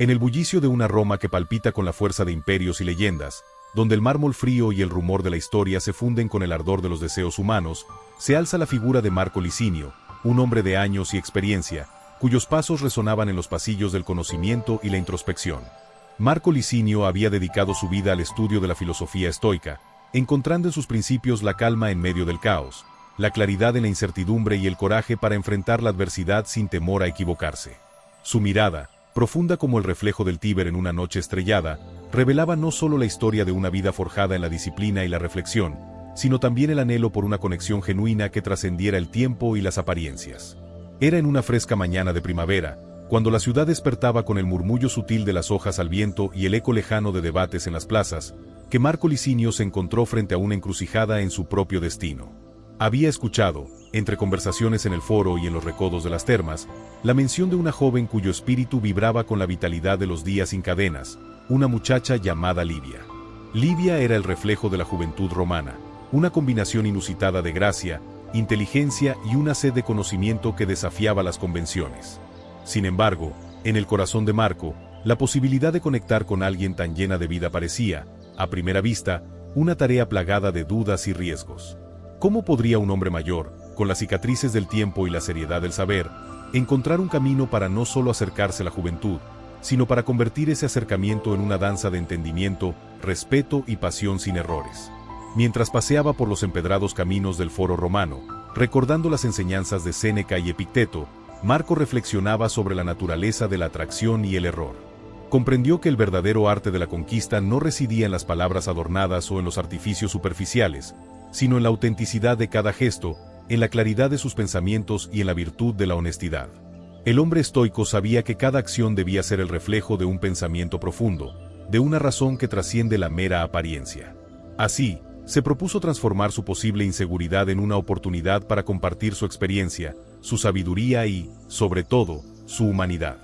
En el bullicio de una Roma que palpita con la fuerza de imperios y leyendas, donde el mármol frío y el rumor de la historia se funden con el ardor de los deseos humanos, se alza la figura de Marco Licinio, un hombre de años y experiencia, cuyos pasos resonaban en los pasillos del conocimiento y la introspección. Marco Licinio había dedicado su vida al estudio de la filosofía estoica, encontrando en sus principios la calma en medio del caos, la claridad en la incertidumbre y el coraje para enfrentar la adversidad sin temor a equivocarse. Su mirada, profunda como el reflejo del Tíber en una noche estrellada, revelaba no solo la historia de una vida forjada en la disciplina y la reflexión, sino también el anhelo por una conexión genuina que trascendiera el tiempo y las apariencias. Era en una fresca mañana de primavera, cuando la ciudad despertaba con el murmullo sutil de las hojas al viento y el eco lejano de debates en las plazas, que Marco Licinio se encontró frente a una encrucijada en su propio destino. Había escuchado, entre conversaciones en el foro y en los recodos de las termas, la mención de una joven cuyo espíritu vibraba con la vitalidad de los días sin cadenas, una muchacha llamada Livia. Livia era el reflejo de la juventud romana, una combinación inusitada de gracia, inteligencia y una sed de conocimiento que desafiaba las convenciones. Sin embargo, en el corazón de Marco, la posibilidad de conectar con alguien tan llena de vida parecía, a primera vista, una tarea plagada de dudas y riesgos. ¿Cómo podría un hombre mayor, con las cicatrices del tiempo y la seriedad del saber, encontrar un camino para no solo acercarse a la juventud, sino para convertir ese acercamiento en una danza de entendimiento, respeto y pasión sin errores? Mientras paseaba por los empedrados caminos del foro romano, recordando las enseñanzas de Séneca y Epicteto, Marco reflexionaba sobre la naturaleza de la atracción y el error. Comprendió que el verdadero arte de la conquista no residía en las palabras adornadas o en los artificios superficiales, sino en la autenticidad de cada gesto, en la claridad de sus pensamientos y en la virtud de la honestidad. El hombre estoico sabía que cada acción debía ser el reflejo de un pensamiento profundo, de una razón que trasciende la mera apariencia. Así, se propuso transformar su posible inseguridad en una oportunidad para compartir su experiencia, su sabiduría y, sobre todo, su humanidad.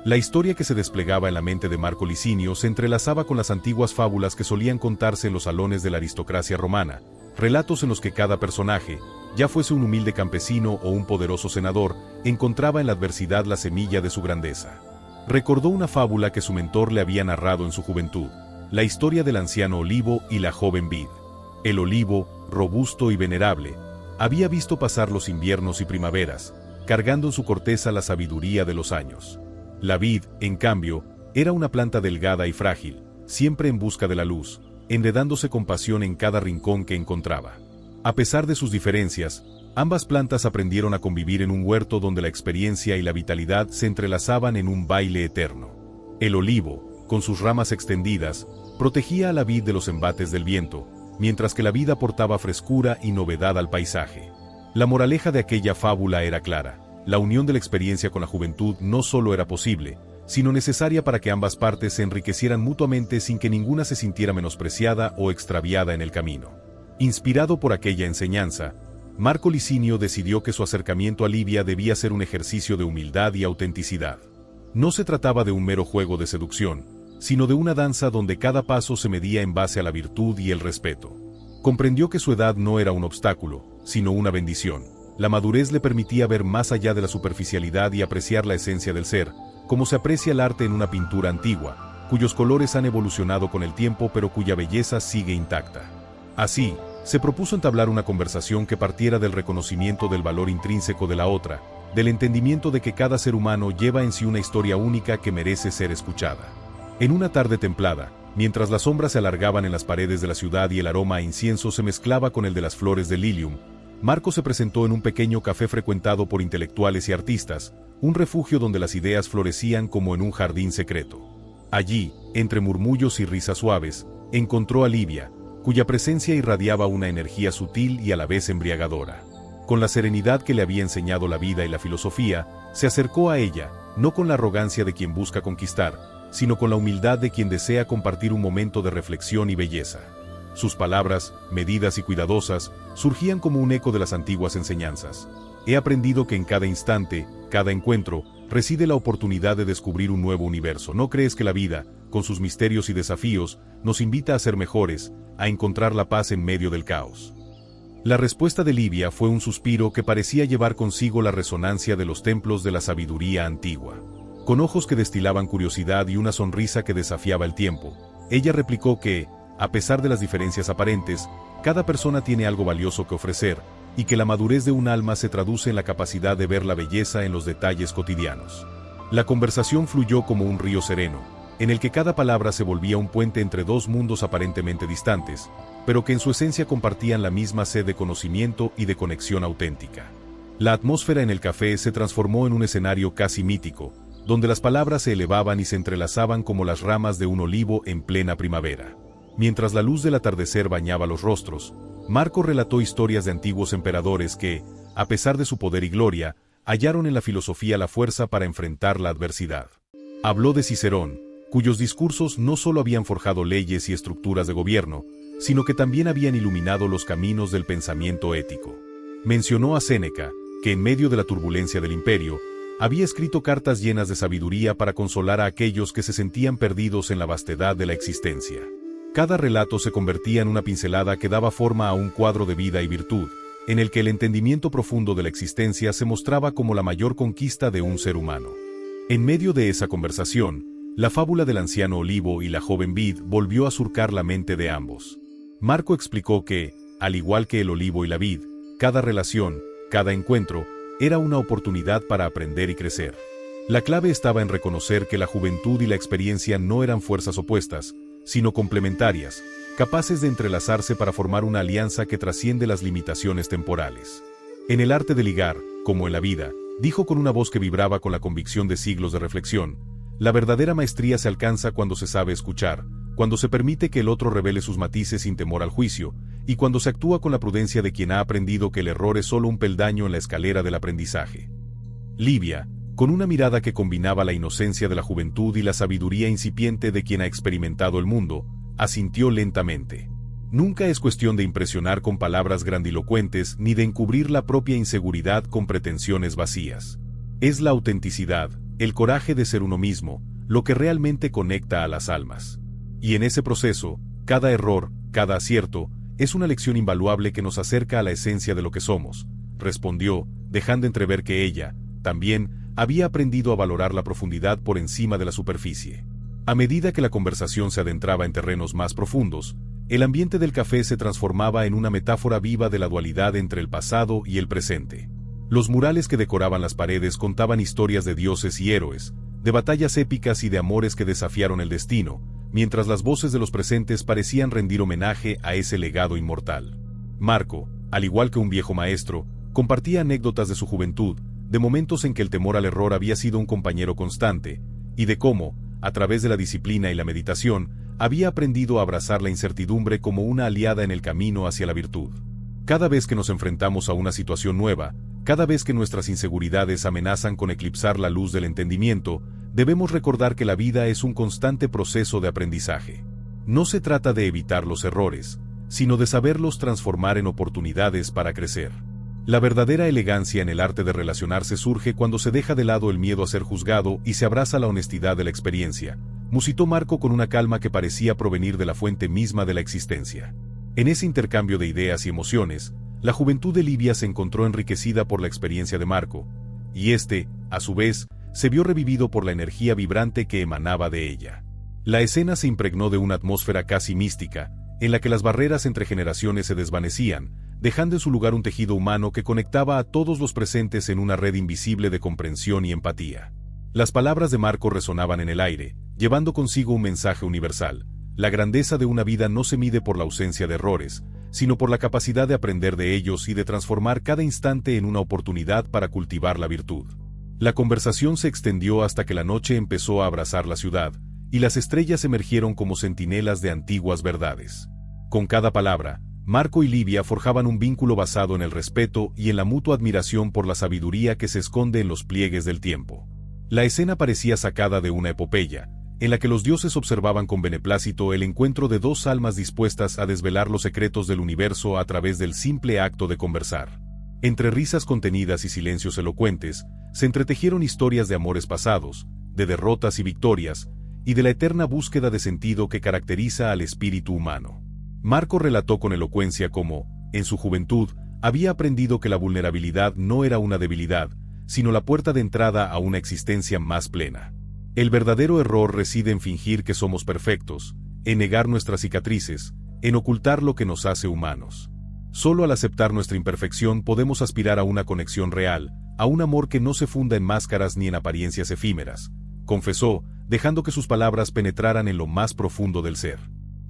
La historia que se desplegaba en la mente de Marco Licinio se entrelazaba con las antiguas fábulas que solían contarse en los salones de la aristocracia romana, relatos en los que cada personaje, ya fuese un humilde campesino o un poderoso senador, encontraba en la adversidad la semilla de su grandeza. Recordó una fábula que su mentor le había narrado en su juventud, la historia del anciano olivo y la joven vid. El olivo, robusto y venerable, había visto pasar los inviernos y primaveras, cargando en su corteza la sabiduría de los años. La vid, en cambio, era una planta delgada y frágil, siempre en busca de la luz, enredándose con pasión en cada rincón que encontraba. A pesar de sus diferencias, ambas plantas aprendieron a convivir en un huerto donde la experiencia y la vitalidad se entrelazaban en un baile eterno. El olivo, con sus ramas extendidas, protegía a la vid de los embates del viento, mientras que la vid aportaba frescura y novedad al paisaje. La moraleja de aquella fábula era clara: la unión de la experiencia con la juventud no solo era posible, sino necesaria para que ambas partes se enriquecieran mutuamente sin que ninguna se sintiera menospreciada o extraviada en el camino. Inspirado por aquella enseñanza, Marco Licinio decidió que su acercamiento a Livia debía ser un ejercicio de humildad y autenticidad. No se trataba de un mero juego de seducción, sino de una danza donde cada paso se medía en base a la virtud y el respeto. Comprendió que su edad no era un obstáculo, sino una bendición. La madurez le permitía ver más allá de la superficialidad y apreciar la esencia del ser, como se aprecia el arte en una pintura antigua, cuyos colores han evolucionado con el tiempo pero cuya belleza sigue intacta. Así, se propuso entablar una conversación que partiera del reconocimiento del valor intrínseco de la otra, del entendimiento de que cada ser humano lleva en sí una historia única que merece ser escuchada. En una tarde templada, mientras las sombras se alargaban en las paredes de la ciudad y el aroma a incienso se mezclaba con el de las flores de lilium, Marco se presentó en un pequeño café frecuentado por intelectuales y artistas, un refugio donde las ideas florecían como en un jardín secreto. Allí, entre murmullos y risas suaves, encontró a Livia, cuya presencia irradiaba una energía sutil y a la vez embriagadora. Con la serenidad que le había enseñado la vida y la filosofía, se acercó a ella, no con la arrogancia de quien busca conquistar, sino con la humildad de quien desea compartir un momento de reflexión y belleza. Sus palabras, medidas y cuidadosas, surgían como un eco de las antiguas enseñanzas. He aprendido que en cada instante, cada encuentro, reside la oportunidad de descubrir un nuevo universo. ¿No crees que la vida, con sus misterios y desafíos, nos invita a ser mejores, a encontrar la paz en medio del caos? La respuesta de Livia fue un suspiro que parecía llevar consigo la resonancia de los templos de la sabiduría antigua. Con ojos que destilaban curiosidad y una sonrisa que desafiaba el tiempo, ella replicó que, a pesar de las diferencias aparentes, cada persona tiene algo valioso que ofrecer, y que la madurez de un alma se traduce en la capacidad de ver la belleza en los detalles cotidianos. La conversación fluyó como un río sereno, en el que cada palabra se volvía un puente entre dos mundos aparentemente distantes, pero que en su esencia compartían la misma sed de conocimiento y de conexión auténtica. La atmósfera en el café se transformó en un escenario casi mítico, donde las palabras se elevaban y se entrelazaban como las ramas de un olivo en plena primavera. Mientras la luz del atardecer bañaba los rostros, Marco relató historias de antiguos emperadores que, a pesar de su poder y gloria, hallaron en la filosofía la fuerza para enfrentar la adversidad. Habló de Cicerón, cuyos discursos no solo habían forjado leyes y estructuras de gobierno, sino que también habían iluminado los caminos del pensamiento ético. Mencionó a Séneca, que en medio de la turbulencia del imperio, había escrito cartas llenas de sabiduría para consolar a aquellos que se sentían perdidos en la vastedad de la existencia. Cada relato se convertía en una pincelada que daba forma a un cuadro de vida y virtud, en el que el entendimiento profundo de la existencia se mostraba como la mayor conquista de un ser humano. En medio de esa conversación, la fábula del anciano olivo y la joven vid volvió a surcar la mente de ambos. Marco explicó que, al igual que el olivo y la vid, cada relación, cada encuentro, era una oportunidad para aprender y crecer. La clave estaba en reconocer que la juventud y la experiencia no eran fuerzas opuestas, sino complementarias, capaces de entrelazarse para formar una alianza que trasciende las limitaciones temporales. En el arte de ligar, como en la vida, dijo con una voz que vibraba con la convicción de siglos de reflexión, la verdadera maestría se alcanza cuando se sabe escuchar, cuando se permite que el otro revele sus matices sin temor al juicio, y cuando se actúa con la prudencia de quien ha aprendido que el error es solo un peldaño en la escalera del aprendizaje. Livia, con una mirada que combinaba la inocencia de la juventud y la sabiduría incipiente de quien ha experimentado el mundo, asintió lentamente. Nunca es cuestión de impresionar con palabras grandilocuentes ni de encubrir la propia inseguridad con pretensiones vacías. Es la autenticidad, el coraje de ser uno mismo, lo que realmente conecta a las almas. Y en ese proceso, cada error, cada acierto, es una lección invaluable que nos acerca a la esencia de lo que somos, respondió, dejando entrever que ella, también, había aprendido a valorar la profundidad por encima de la superficie. A medida que la conversación se adentraba en terrenos más profundos, el ambiente del café se transformaba en una metáfora viva de la dualidad entre el pasado y el presente. Los murales que decoraban las paredes contaban historias de dioses y héroes, de batallas épicas y de amores que desafiaron el destino, mientras las voces de los presentes parecían rendir homenaje a ese legado inmortal. Marco, al igual que un viejo maestro, compartía anécdotas de su juventud, de momentos en que el temor al error había sido un compañero constante, y de cómo, a través de la disciplina y la meditación, había aprendido a abrazar la incertidumbre como una aliada en el camino hacia la virtud. Cada vez que nos enfrentamos a una situación nueva, cada vez que nuestras inseguridades amenazan con eclipsar la luz del entendimiento, debemos recordar que la vida es un constante proceso de aprendizaje. No se trata de evitar los errores, sino de saberlos transformar en oportunidades para crecer. La verdadera elegancia en el arte de relacionarse surge cuando se deja de lado el miedo a ser juzgado y se abraza la honestidad de la experiencia, musitó Marco con una calma que parecía provenir de la fuente misma de la existencia. En ese intercambio de ideas y emociones, la juventud de Livia se encontró enriquecida por la experiencia de Marco, y este, a su vez, se vio revivido por la energía vibrante que emanaba de ella. La escena se impregnó de una atmósfera casi mística, en la que las barreras entre generaciones se desvanecían, dejando en su lugar un tejido humano que conectaba a todos los presentes en una red invisible de comprensión y empatía. Las palabras de Marco resonaban en el aire, llevando consigo un mensaje universal. La grandeza de una vida no se mide por la ausencia de errores, sino por la capacidad de aprender de ellos y de transformar cada instante en una oportunidad para cultivar la virtud. La conversación se extendió hasta que la noche empezó a abrazar la ciudad, y las estrellas emergieron como centinelas de antiguas verdades. Con cada palabra, Marco y Livia forjaban un vínculo basado en el respeto y en la mutua admiración por la sabiduría que se esconde en los pliegues del tiempo. La escena parecía sacada de una epopeya, en la que los dioses observaban con beneplácito el encuentro de dos almas dispuestas a desvelar los secretos del universo a través del simple acto de conversar. Entre risas contenidas y silencios elocuentes, se entretejieron historias de amores pasados, de derrotas y victorias, y de la eterna búsqueda de sentido que caracteriza al espíritu humano. Marco relató con elocuencia cómo, en su juventud, había aprendido que la vulnerabilidad no era una debilidad, sino la puerta de entrada a una existencia más plena. El verdadero error reside en fingir que somos perfectos, en negar nuestras cicatrices, en ocultar lo que nos hace humanos. Solo al aceptar nuestra imperfección podemos aspirar a una conexión real, a un amor que no se funda en máscaras ni en apariencias efímeras, confesó, dejando que sus palabras penetraran en lo más profundo del ser.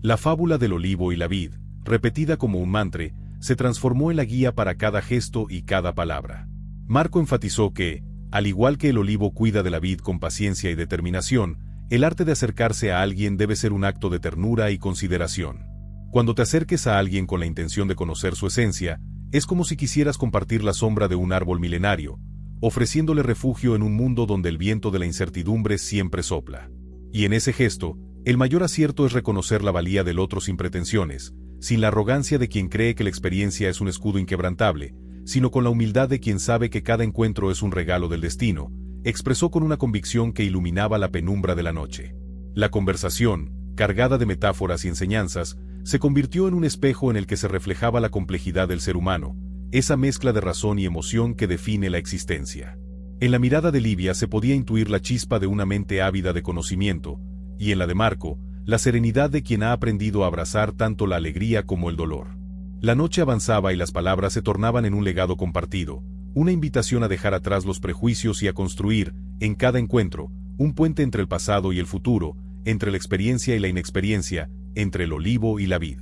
La fábula del olivo y la vid, repetida como un mantra, se transformó en la guía para cada gesto y cada palabra. Marco enfatizó que, al igual que el olivo cuida de la vid con paciencia y determinación, el arte de acercarse a alguien debe ser un acto de ternura y consideración. Cuando te acerques a alguien con la intención de conocer su esencia, es como si quisieras compartir la sombra de un árbol milenario, ofreciéndole refugio en un mundo donde el viento de la incertidumbre siempre sopla. Y en ese gesto, el mayor acierto es reconocer la valía del otro sin pretensiones, sin la arrogancia de quien cree que la experiencia es un escudo inquebrantable, sino con la humildad de quien sabe que cada encuentro es un regalo del destino, expresó con una convicción que iluminaba la penumbra de la noche. La conversación, cargada de metáforas y enseñanzas, se convirtió en un espejo en el que se reflejaba la complejidad del ser humano, esa mezcla de razón y emoción que define la existencia. En la mirada de Livia se podía intuir la chispa de una mente ávida de conocimiento, y en la de Marco, la serenidad de quien ha aprendido a abrazar tanto la alegría como el dolor. La noche avanzaba y las palabras se tornaban en un legado compartido, una invitación a dejar atrás los prejuicios y a construir, en cada encuentro, un puente entre el pasado y el futuro, entre la experiencia y la inexperiencia, entre el olivo y la vid.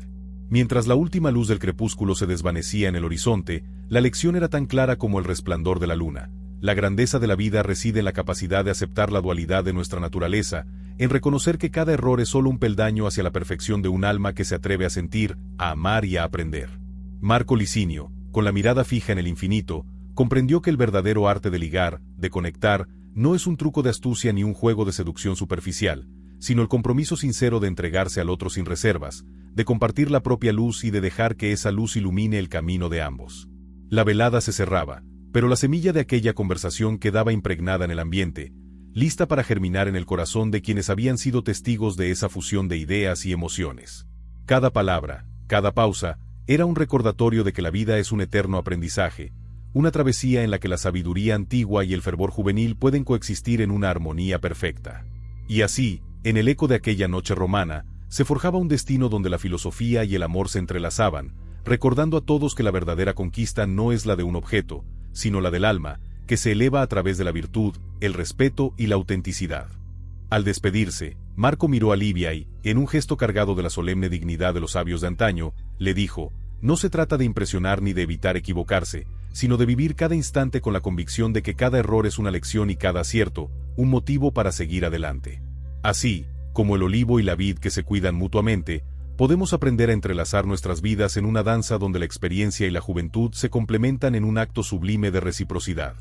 Mientras la última luz del crepúsculo se desvanecía en el horizonte, la lección era tan clara como el resplandor de la luna. La grandeza de la vida reside en la capacidad de aceptar la dualidad de nuestra naturaleza, en reconocer que cada error es solo un peldaño hacia la perfección de un alma que se atreve a sentir, a amar y a aprender. Marco Licinio, con la mirada fija en el infinito, comprendió que el verdadero arte de ligar, de conectar, no es un truco de astucia ni un juego de seducción superficial, sino el compromiso sincero de entregarse al otro sin reservas, de compartir la propia luz y de dejar que esa luz ilumine el camino de ambos. La velada se cerraba, pero la semilla de aquella conversación quedaba impregnada en el ambiente, lista para germinar en el corazón de quienes habían sido testigos de esa fusión de ideas y emociones. Cada palabra, cada pausa, era un recordatorio de que la vida es un eterno aprendizaje, una travesía en la que la sabiduría antigua y el fervor juvenil pueden coexistir en una armonía perfecta. Y así, en el eco de aquella noche romana, se forjaba un destino donde la filosofía y el amor se entrelazaban, recordando a todos que la verdadera conquista no es la de un objeto, sino la del alma, que se eleva a través de la virtud, el respeto y la autenticidad. Al despedirse, Marco miró a Livia y, en un gesto cargado de la solemne dignidad de los sabios de antaño, le dijo: no se trata de impresionar ni de evitar equivocarse, sino de vivir cada instante con la convicción de que cada error es una lección y cada acierto, un motivo para seguir adelante. Así, como el olivo y la vid que se cuidan mutuamente, podemos aprender a entrelazar nuestras vidas en una danza donde la experiencia y la juventud se complementan en un acto sublime de reciprocidad.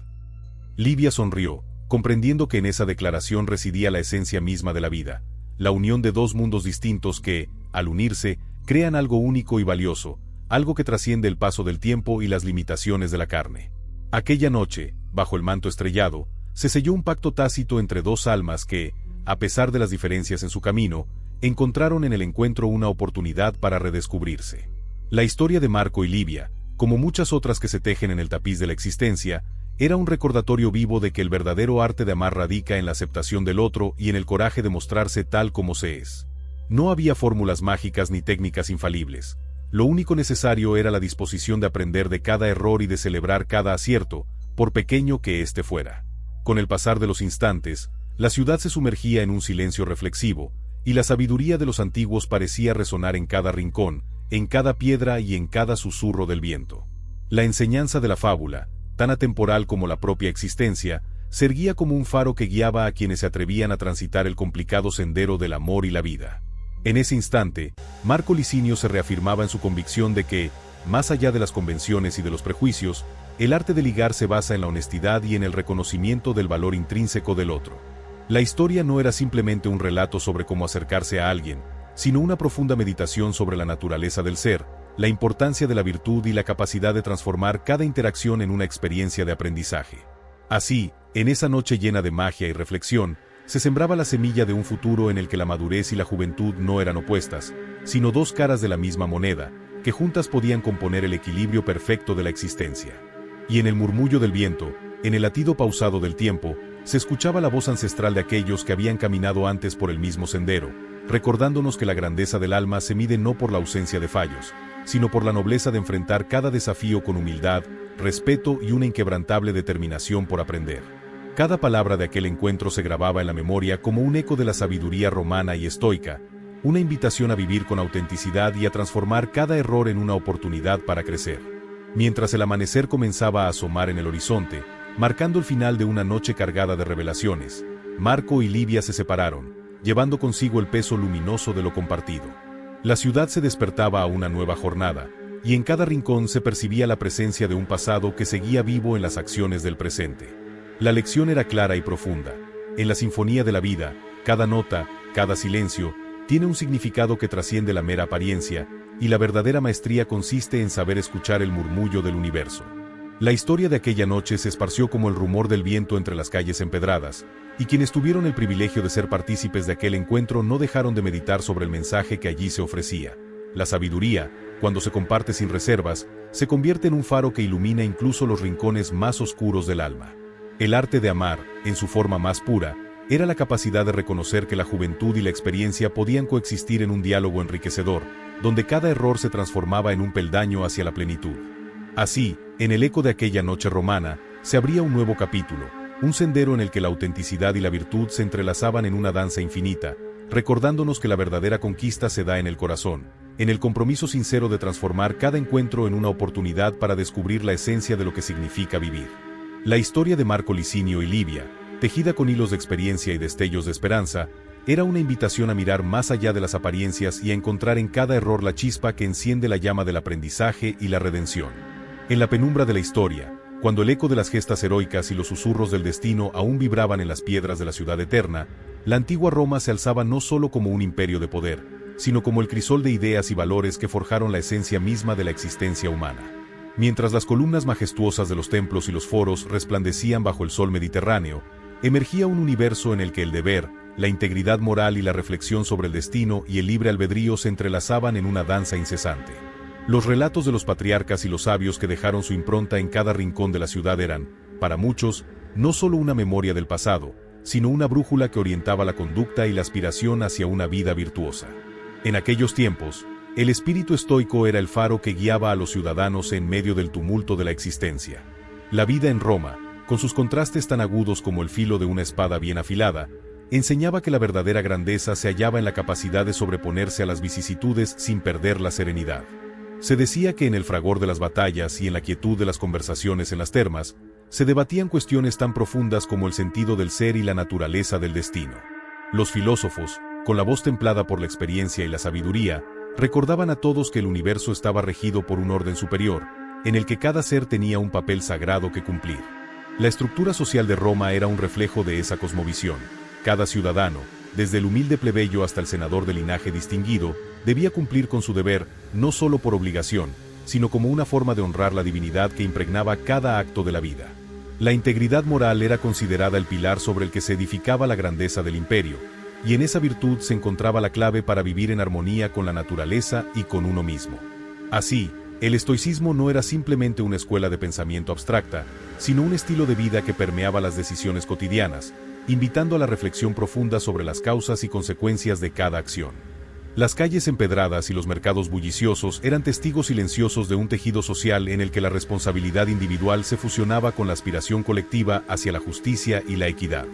Livia sonrió, comprendiendo que en esa declaración residía la esencia misma de la vida, la unión de dos mundos distintos que, al unirse, crean algo único y valioso, algo que trasciende el paso del tiempo y las limitaciones de la carne. Aquella noche, bajo el manto estrellado, se selló un pacto tácito entre dos almas que, a pesar de las diferencias en su camino, encontraron en el encuentro una oportunidad para redescubrirse. La historia de Marco y Livia, como muchas otras que se tejen en el tapiz de la existencia, era un recordatorio vivo de que el verdadero arte de amar radica en la aceptación del otro y en el coraje de mostrarse tal como se es. No había fórmulas mágicas ni técnicas infalibles. Lo único necesario era la disposición de aprender de cada error y de celebrar cada acierto, por pequeño que éste fuera. Con el pasar de los instantes, la ciudad se sumergía en un silencio reflexivo, y la sabiduría de los antiguos parecía resonar en cada rincón, en cada piedra y en cada susurro del viento. La enseñanza de la fábula, tan atemporal como la propia existencia, se erguía como un faro que guiaba a quienes se atrevían a transitar el complicado sendero del amor y la vida. En ese instante, Marco Licinio se reafirmaba en su convicción de que, más allá de las convenciones y de los prejuicios, el arte de ligar se basa en la honestidad y en el reconocimiento del valor intrínseco del otro. La historia no era simplemente un relato sobre cómo acercarse a alguien, sino una profunda meditación sobre la naturaleza del ser, la importancia de la virtud y la capacidad de transformar cada interacción en una experiencia de aprendizaje. Así, en esa noche llena de magia y reflexión, se sembraba la semilla de un futuro en el que la madurez y la juventud no eran opuestas, sino dos caras de la misma moneda, que juntas podían componer el equilibrio perfecto de la existencia. Y en el murmullo del viento, en el latido pausado del tiempo, Se escuchaba la voz ancestral de aquellos que habían caminado antes por el mismo sendero, recordándonos que la grandeza del alma se mide no por la ausencia de fallos, sino por la nobleza de enfrentar cada desafío con humildad, respeto y una inquebrantable determinación por aprender. Cada palabra de aquel encuentro se grababa en la memoria como un eco de la sabiduría romana y estoica, una invitación a vivir con autenticidad y a transformar cada error en una oportunidad para crecer. Mientras el amanecer comenzaba a asomar en el horizonte, marcando el final de una noche cargada de revelaciones, Marco y Livia se separaron, llevando consigo el peso luminoso de lo compartido. La ciudad se despertaba a una nueva jornada, y en cada rincón se percibía la presencia de un pasado que seguía vivo en las acciones del presente. La lección era clara y profunda. En la sinfonía de la vida, cada nota, cada silencio, tiene un significado que trasciende la mera apariencia, y la verdadera maestría consiste en saber escuchar el murmullo del universo. La historia de aquella noche se esparció como el rumor del viento entre las calles empedradas, y quienes tuvieron el privilegio de ser partícipes de aquel encuentro no dejaron de meditar sobre el mensaje que allí se ofrecía. La sabiduría, cuando se comparte sin reservas, se convierte en un faro que ilumina incluso los rincones más oscuros del alma. El arte de amar, en su forma más pura, era la capacidad de reconocer que la juventud y la experiencia podían coexistir en un diálogo enriquecedor, donde cada error se transformaba en un peldaño hacia la plenitud. Así, en el eco de aquella noche romana, se abría un nuevo capítulo, un sendero en el que la autenticidad y la virtud se entrelazaban en una danza infinita, recordándonos que la verdadera conquista se da en el corazón, en el compromiso sincero de transformar cada encuentro en una oportunidad para descubrir la esencia de lo que significa vivir. La historia de Marco Licinio y Livia, tejida con hilos de experiencia y destellos de esperanza, era una invitación a mirar más allá de las apariencias y a encontrar en cada error la chispa que enciende la llama del aprendizaje y la redención. En la penumbra de la historia, cuando el eco de las gestas heroicas y los susurros del destino aún vibraban en las piedras de la ciudad eterna, la antigua Roma se alzaba no solo como un imperio de poder, sino como el crisol de ideas y valores que forjaron la esencia misma de la existencia humana. Mientras las columnas majestuosas de los templos y los foros resplandecían bajo el sol mediterráneo, emergía un universo en el que el deber, la integridad moral y la reflexión sobre el destino y el libre albedrío se entrelazaban en una danza incesante. Los relatos de los patriarcas y los sabios que dejaron su impronta en cada rincón de la ciudad eran, para muchos, no solo una memoria del pasado, sino una brújula que orientaba la conducta y la aspiración hacia una vida virtuosa. En aquellos tiempos, el espíritu estoico era el faro que guiaba a los ciudadanos en medio del tumulto de la existencia. La vida en Roma, con sus contrastes tan agudos como el filo de una espada bien afilada, enseñaba que la verdadera grandeza se hallaba en la capacidad de sobreponerse a las vicisitudes sin perder la serenidad. Se decía que en el fragor de las batallas y en la quietud de las conversaciones en las termas, se debatían cuestiones tan profundas como el sentido del ser y la naturaleza del destino. Los filósofos, con la voz templada por la experiencia y la sabiduría, recordaban a todos que el universo estaba regido por un orden superior, en el que cada ser tenía un papel sagrado que cumplir. La estructura social de Roma era un reflejo de esa cosmovisión. Cada ciudadano, desde el humilde plebeyo hasta el senador de linaje distinguido, debía cumplir con su deber, no solo por obligación, sino como una forma de honrar la divinidad que impregnaba cada acto de la vida. La integridad moral era considerada el pilar sobre el que se edificaba la grandeza del imperio, y en esa virtud se encontraba la clave para vivir en armonía con la naturaleza y con uno mismo. Así, el estoicismo no era simplemente una escuela de pensamiento abstracta, sino un estilo de vida que permeaba las decisiones cotidianas, invitando a la reflexión profunda sobre las causas y consecuencias de cada acción. Las calles empedradas y los mercados bulliciosos eran testigos silenciosos de un tejido social en el que la responsabilidad individual se fusionaba con la aspiración colectiva hacia la justicia y la equidad.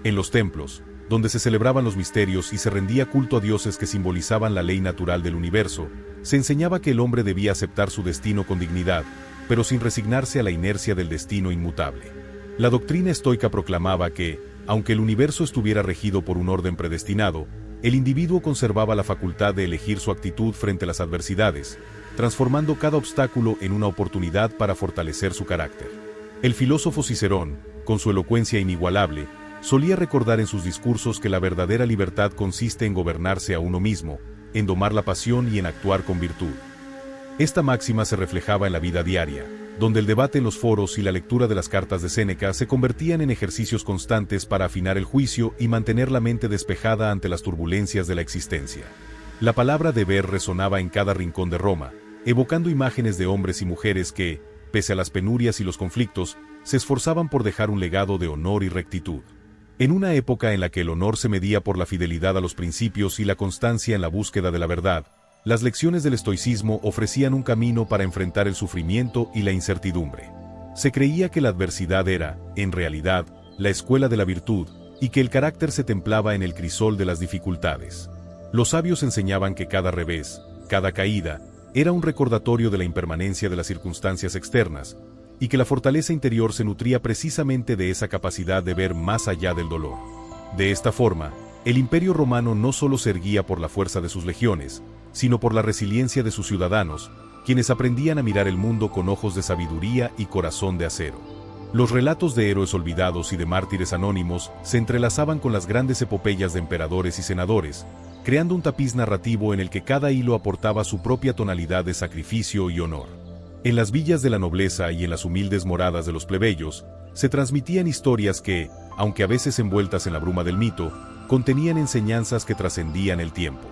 En los templos, donde se celebraban los misterios y se rendía culto a dioses que simbolizaban la ley natural del universo, se enseñaba que el hombre debía aceptar su destino con dignidad, pero sin resignarse a la inercia del destino inmutable. La doctrina estoica proclamaba que, aunque el universo estuviera regido por un orden predestinado, el individuo conservaba la facultad de elegir su actitud frente a las adversidades, transformando cada obstáculo en una oportunidad para fortalecer su carácter. El filósofo Cicerón, con su elocuencia inigualable, solía recordar en sus discursos que la verdadera libertad consiste en gobernarse a uno mismo, en domar la pasión y en actuar con virtud. Esta máxima se reflejaba en la vida diaria, donde el debate en los foros y la lectura de las cartas de Séneca se convertían en ejercicios constantes para afinar el juicio y mantener la mente despejada ante las turbulencias de la existencia. La palabra deber resonaba en cada rincón de Roma, evocando imágenes de hombres y mujeres que, pese a las penurias y los conflictos, se esforzaban por dejar un legado de honor y rectitud. En una época en la que el honor se medía por la fidelidad a los principios y la constancia en la búsqueda de la verdad, las lecciones del estoicismo ofrecían un camino para enfrentar el sufrimiento y la incertidumbre. Se creía que la adversidad era, en realidad, la escuela de la virtud, y que el carácter se templaba en el crisol de las dificultades. Los sabios enseñaban que cada revés, cada caída, era un recordatorio de la impermanencia de las circunstancias externas, y que la fortaleza interior se nutría precisamente de esa capacidad de ver más allá del dolor. De esta forma, el Imperio Romano no solo se erguía por la fuerza de sus legiones, sino por la resiliencia de sus ciudadanos, quienes aprendían a mirar el mundo con ojos de sabiduría y corazón de acero. Los relatos de héroes olvidados y de mártires anónimos se entrelazaban con las grandes epopeyas de emperadores y senadores, creando un tapiz narrativo en el que cada hilo aportaba su propia tonalidad de sacrificio y honor. En las villas de la nobleza y en las humildes moradas de los plebeyos, se transmitían historias que, aunque a veces envueltas en la bruma del mito, contenían enseñanzas que trascendían el tiempo.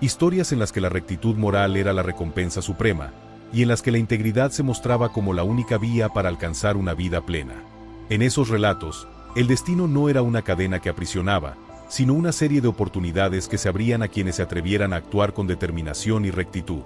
Historias en las que la rectitud moral era la recompensa suprema, y en las que la integridad se mostraba como la única vía para alcanzar una vida plena. En esos relatos, el destino no era una cadena que aprisionaba, sino una serie de oportunidades que se abrían a quienes se atrevieran a actuar con determinación y rectitud.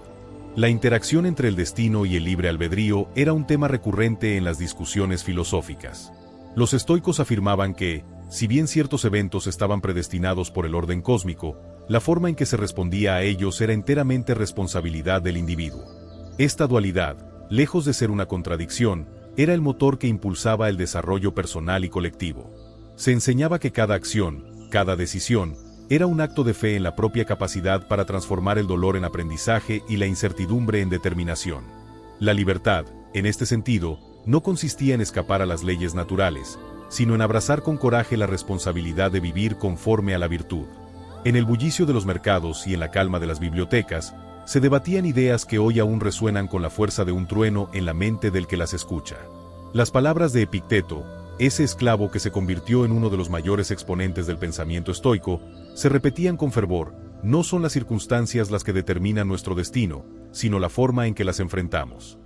La interacción entre el destino y el libre albedrío era un tema recurrente en las discusiones filosóficas. Los estoicos afirmaban que, si bien ciertos eventos estaban predestinados por el orden cósmico, la forma en que se respondía a ellos era enteramente responsabilidad del individuo. Esta dualidad, lejos de ser una contradicción, era el motor que impulsaba el desarrollo personal y colectivo. Se enseñaba que cada acción, cada decisión, era un acto de fe en la propia capacidad para transformar el dolor en aprendizaje y la incertidumbre en determinación. La libertad, en este sentido, no consistía en escapar a las leyes naturales, sino en abrazar con coraje la responsabilidad de vivir conforme a la virtud. En el bullicio de los mercados y en la calma de las bibliotecas, se debatían ideas que hoy aún resuenan con la fuerza de un trueno en la mente del que las escucha. Las palabras de Epicteto, ese esclavo que se convirtió en uno de los mayores exponentes del pensamiento estoico, se repetían con fervor: no son las circunstancias las que determinan nuestro destino, sino la forma en que las enfrentamos.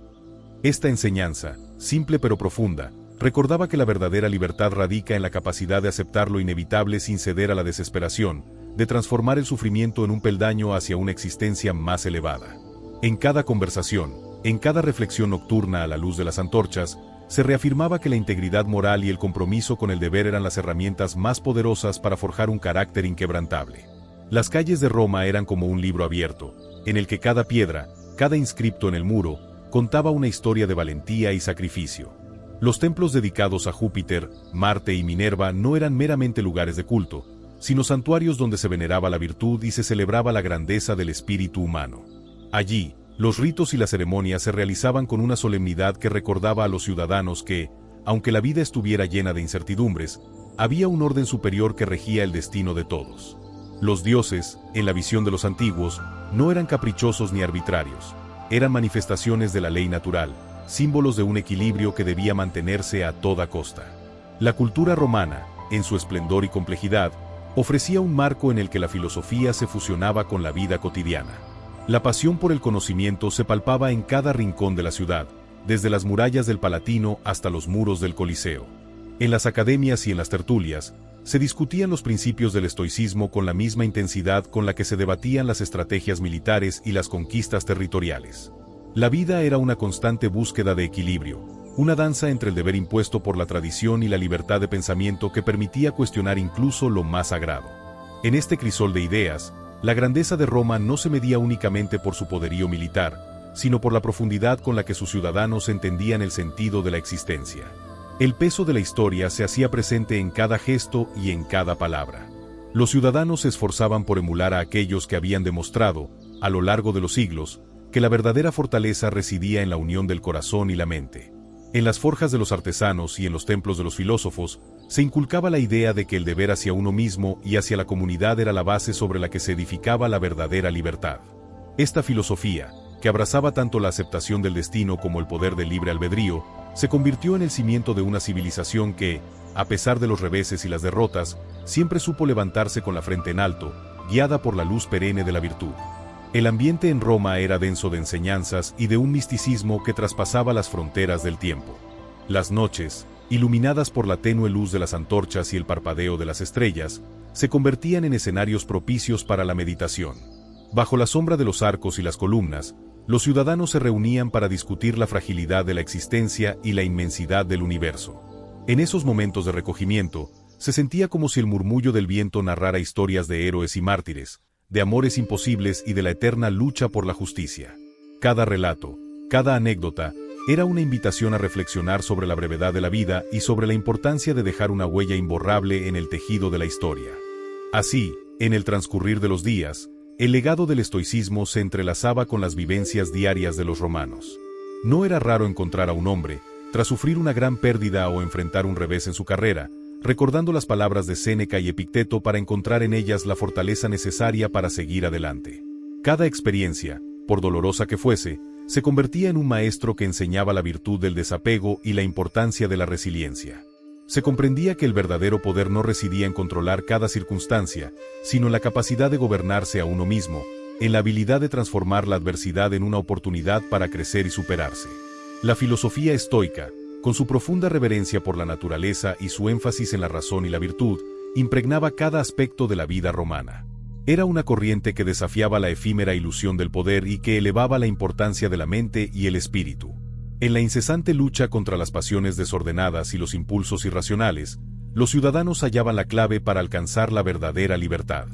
Esta enseñanza, simple pero profunda, recordaba que la verdadera libertad radica en la capacidad de aceptar lo inevitable sin ceder a la desesperación, de transformar el sufrimiento en un peldaño hacia una existencia más elevada. En cada conversación, en cada reflexión nocturna a la luz de las antorchas, se reafirmaba que la integridad moral y el compromiso con el deber eran las herramientas más poderosas para forjar un carácter inquebrantable. Las calles de Roma eran como un libro abierto, en el que cada piedra, cada inscripto en el muro, contaba una historia de valentía y sacrificio. Los templos dedicados a Júpiter, Marte y Minerva no eran meramente lugares de culto, sino santuarios donde se veneraba la virtud y se celebraba la grandeza del espíritu humano. Allí, los ritos y las ceremonias se realizaban con una solemnidad que recordaba a los ciudadanos que, aunque la vida estuviera llena de incertidumbres, había un orden superior que regía el destino de todos. Los dioses, en la visión de los antiguos, no eran caprichosos ni arbitrarios, eran manifestaciones de la ley natural, símbolos de un equilibrio que debía mantenerse a toda costa. La cultura romana, en su esplendor y complejidad, ofrecía un marco en el que la filosofía se fusionaba con la vida cotidiana. La pasión por el conocimiento se palpaba en cada rincón de la ciudad, desde las murallas del Palatino hasta los muros del Coliseo. En las academias y en las tertulias, se discutían los principios del estoicismo con la misma intensidad con la que se debatían las estrategias militares y las conquistas territoriales. La vida era una constante búsqueda de equilibrio, una danza entre el deber impuesto por la tradición y la libertad de pensamiento que permitía cuestionar incluso lo más sagrado. En este crisol de ideas, la grandeza de Roma no se medía únicamente por su poderío militar, sino por la profundidad con la que sus ciudadanos entendían el sentido de la existencia. El peso de la historia se hacía presente en cada gesto y en cada palabra. Los ciudadanos se esforzaban por emular a aquellos que habían demostrado, a lo largo de los siglos, que la verdadera fortaleza residía en la unión del corazón y la mente. En las forjas de los artesanos y en los templos de los filósofos, se inculcaba la idea de que el deber hacia uno mismo y hacia la comunidad era la base sobre la que se edificaba la verdadera libertad. Esta filosofía, que abrazaba tanto la aceptación del destino como el poder del libre albedrío, se convirtió en el cimiento de una civilización que, a pesar de los reveses y las derrotas, siempre supo levantarse con la frente en alto, guiada por la luz perenne de la virtud. El ambiente en Roma era denso de enseñanzas y de un misticismo que traspasaba las fronteras del tiempo. Las noches, iluminadas por la tenue luz de las antorchas y el parpadeo de las estrellas, se convertían en escenarios propicios para la meditación. Bajo la sombra de los arcos y las columnas, los ciudadanos se reunían para discutir la fragilidad de la existencia y la inmensidad del universo. En esos momentos de recogimiento, se sentía como si el murmullo del viento narrara historias de héroes y mártires, de amores imposibles y de la eterna lucha por la justicia. Cada relato, cada anécdota, era una invitación a reflexionar sobre la brevedad de la vida y sobre la importancia de dejar una huella imborrable en el tejido de la historia. Así, en el transcurrir de los días, el legado del estoicismo se entrelazaba con las vivencias diarias de los romanos. No era raro encontrar a un hombre, tras sufrir una gran pérdida o enfrentar un revés en su carrera, recordando las palabras de Séneca y Epicteto para encontrar en ellas la fortaleza necesaria para seguir adelante. Cada experiencia, por dolorosa que fuese, se convertía en un maestro que enseñaba la virtud del desapego y la importancia de la resiliencia. Se comprendía que el verdadero poder no residía en controlar cada circunstancia, sino en la capacidad de gobernarse a uno mismo, en la habilidad de transformar la adversidad en una oportunidad para crecer y superarse. La filosofía estoica, con su profunda reverencia por la naturaleza y su énfasis en la razón y la virtud, impregnaba cada aspecto de la vida romana. Era una corriente que desafiaba la efímera ilusión del poder y que elevaba la importancia de la mente y el espíritu. En la incesante lucha contra las pasiones desordenadas y los impulsos irracionales, los ciudadanos hallaban la clave para alcanzar la verdadera libertad.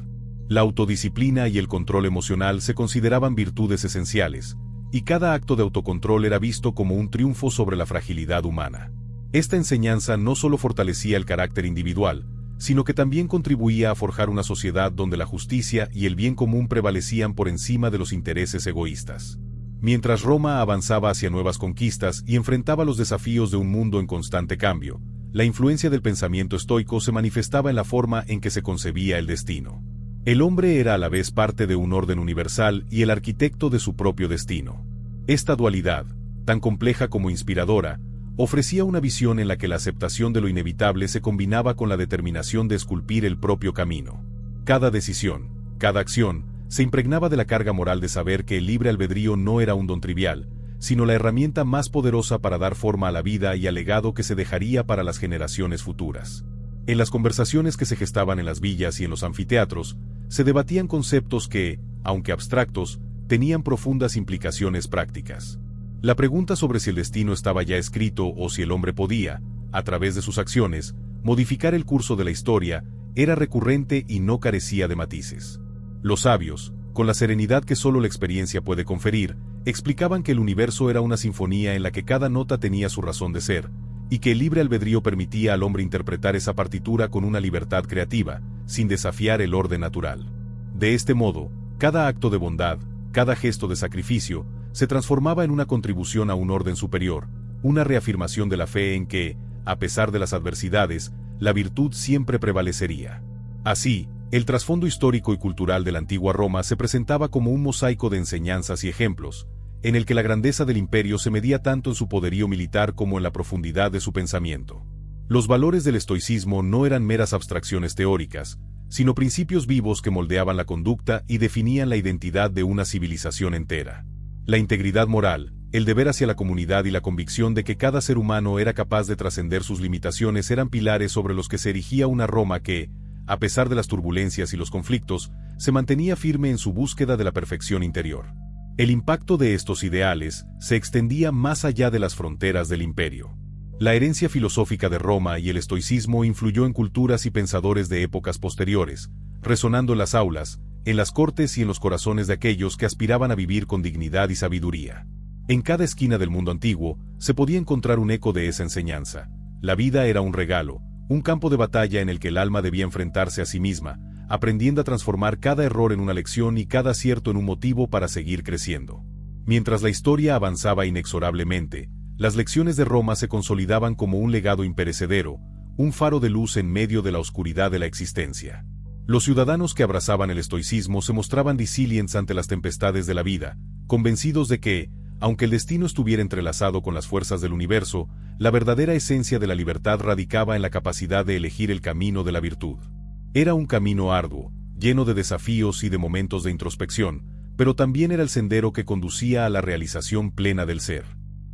La autodisciplina y el control emocional se consideraban virtudes esenciales, y cada acto de autocontrol era visto como un triunfo sobre la fragilidad humana. Esta enseñanza no solo fortalecía el carácter individual, sino que también contribuía a forjar una sociedad donde la justicia y el bien común prevalecían por encima de los intereses egoístas. Mientras Roma avanzaba hacia nuevas conquistas y enfrentaba los desafíos de un mundo en constante cambio, la influencia del pensamiento estoico se manifestaba en la forma en que se concebía el destino. El hombre era a la vez parte de un orden universal y el arquitecto de su propio destino. Esta dualidad, tan compleja como inspiradora, ofrecía una visión en la que la aceptación de lo inevitable se combinaba con la determinación de esculpir el propio camino. Cada decisión, cada acción, se impregnaba de la carga moral de saber que el libre albedrío no era un don trivial, sino la herramienta más poderosa para dar forma a la vida y al legado que se dejaría para las generaciones futuras. En las conversaciones que se gestaban en las villas y en los anfiteatros, se debatían conceptos que, aunque abstractos, tenían profundas implicaciones prácticas. La pregunta sobre si el destino estaba ya escrito o si el hombre podía, a través de sus acciones, modificar el curso de la historia, era recurrente y no carecía de matices. Los sabios, con la serenidad que solo la experiencia puede conferir, explicaban que el universo era una sinfonía en la que cada nota tenía su razón de ser, y que el libre albedrío permitía al hombre interpretar esa partitura con una libertad creativa, sin desafiar el orden natural. De este modo, cada acto de bondad, cada gesto de sacrificio, se transformaba en una contribución a un orden superior, una reafirmación de la fe en que, a pesar de las adversidades, la virtud siempre prevalecería. Así, el trasfondo histórico y cultural de la antigua Roma se presentaba como un mosaico de enseñanzas y ejemplos, en el que la grandeza del imperio se medía tanto en su poderío militar como en la profundidad de su pensamiento. Los valores del estoicismo no eran meras abstracciones teóricas, sino principios vivos que moldeaban la conducta y definían la identidad de una civilización entera. La integridad moral, el deber hacia la comunidad y la convicción de que cada ser humano era capaz de trascender sus limitaciones eran pilares sobre los que se erigía una Roma que, a pesar de las turbulencias y los conflictos, se mantenía firme en su búsqueda de la perfección interior. El impacto de estos ideales se extendía más allá de las fronteras del imperio. La herencia filosófica de Roma y el estoicismo influyó en culturas y pensadores de épocas posteriores, resonando en las aulas, en las cortes y en los corazones de aquellos que aspiraban a vivir con dignidad y sabiduría. En cada esquina del mundo antiguo se podía encontrar un eco de esa enseñanza. La vida era un regalo, un campo de batalla en el que el alma debía enfrentarse a sí misma, aprendiendo a transformar cada error en una lección y cada acierto en un motivo para seguir creciendo. Mientras la historia avanzaba inexorablemente, las lecciones de Roma se consolidaban como un legado imperecedero, un faro de luz en medio de la oscuridad de la existencia. Los ciudadanos que abrazaban el estoicismo se mostraban resilientes ante las tempestades de la vida, convencidos de que, aunque el destino estuviera entrelazado con las fuerzas del universo, la verdadera esencia de la libertad radicaba en la capacidad de elegir el camino de la virtud. Era un camino arduo, lleno de desafíos y de momentos de introspección, pero también era el sendero que conducía a la realización plena del ser.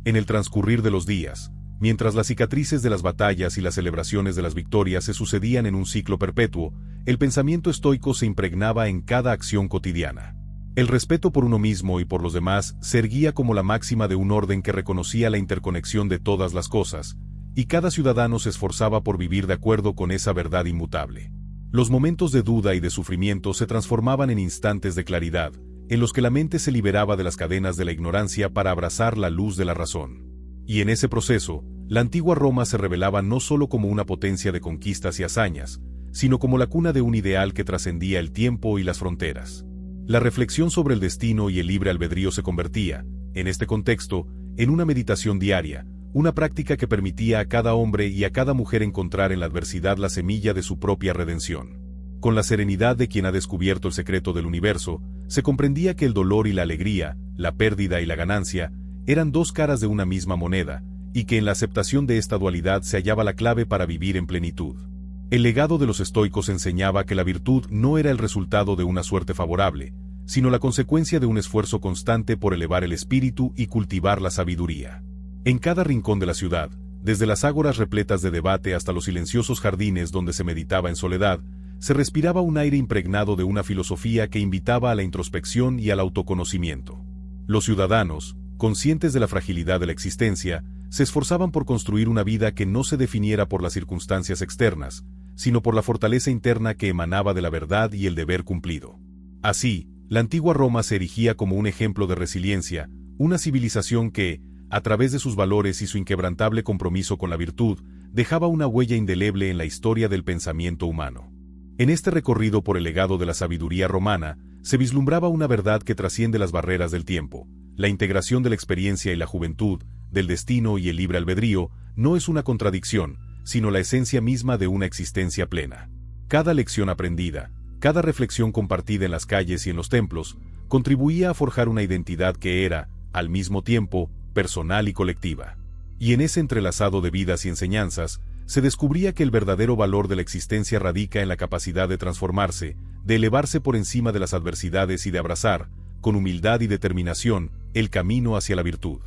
En el transcurrir de los días, Mientras las cicatrices de las batallas y las celebraciones de las victorias se sucedían en un ciclo perpetuo, el pensamiento estoico se impregnaba en cada acción cotidiana. El respeto por uno mismo y por los demás se erguía como la máxima de un orden que reconocía la interconexión de todas las cosas, y cada ciudadano se esforzaba por vivir de acuerdo con esa verdad inmutable. Los momentos de duda y de sufrimiento se transformaban en instantes de claridad, en los que la mente se liberaba de las cadenas de la ignorancia para abrazar la luz de la razón. Y en ese proceso, la antigua Roma se revelaba no solo como una potencia de conquistas y hazañas, sino como la cuna de un ideal que trascendía el tiempo y las fronteras. La reflexión sobre el destino y el libre albedrío se convertía, en este contexto, en una meditación diaria, una práctica que permitía a cada hombre y a cada mujer encontrar en la adversidad la semilla de su propia redención. Con la serenidad de quien ha descubierto el secreto del universo, se comprendía que el dolor y la alegría, la pérdida y la ganancia, eran dos caras de una misma moneda, y que en la aceptación de esta dualidad se hallaba la clave para vivir en plenitud. El legado de los estoicos enseñaba que la virtud no era el resultado de una suerte favorable, sino la consecuencia de un esfuerzo constante por elevar el espíritu y cultivar la sabiduría. En cada rincón de la ciudad, desde las ágoras repletas de debate hasta los silenciosos jardines donde se meditaba en soledad, se respiraba un aire impregnado de una filosofía que invitaba a la introspección y al autoconocimiento. Los ciudadanos, conscientes de la fragilidad de la existencia, se esforzaban por construir una vida que no se definiera por las circunstancias externas, sino por la fortaleza interna que emanaba de la verdad y el deber cumplido. Así, la antigua Roma se erigía como un ejemplo de resiliencia, una civilización que, a través de sus valores y su inquebrantable compromiso con la virtud, dejaba una huella indeleble en la historia del pensamiento humano. En este recorrido por el legado de la sabiduría romana, se vislumbraba una verdad que trasciende las barreras del tiempo. La integración de la experiencia y la juventud, del destino y el libre albedrío, no es una contradicción, sino la esencia misma de una existencia plena. Cada lección aprendida, cada reflexión compartida en las calles y en los templos, contribuía a forjar una identidad que era, al mismo tiempo, personal y colectiva. Y en ese entrelazado de vidas y enseñanzas, se descubría que el verdadero valor de la existencia radica en la capacidad de transformarse, de elevarse por encima de las adversidades y de abrazar, con humildad y determinación, el camino hacia la virtud.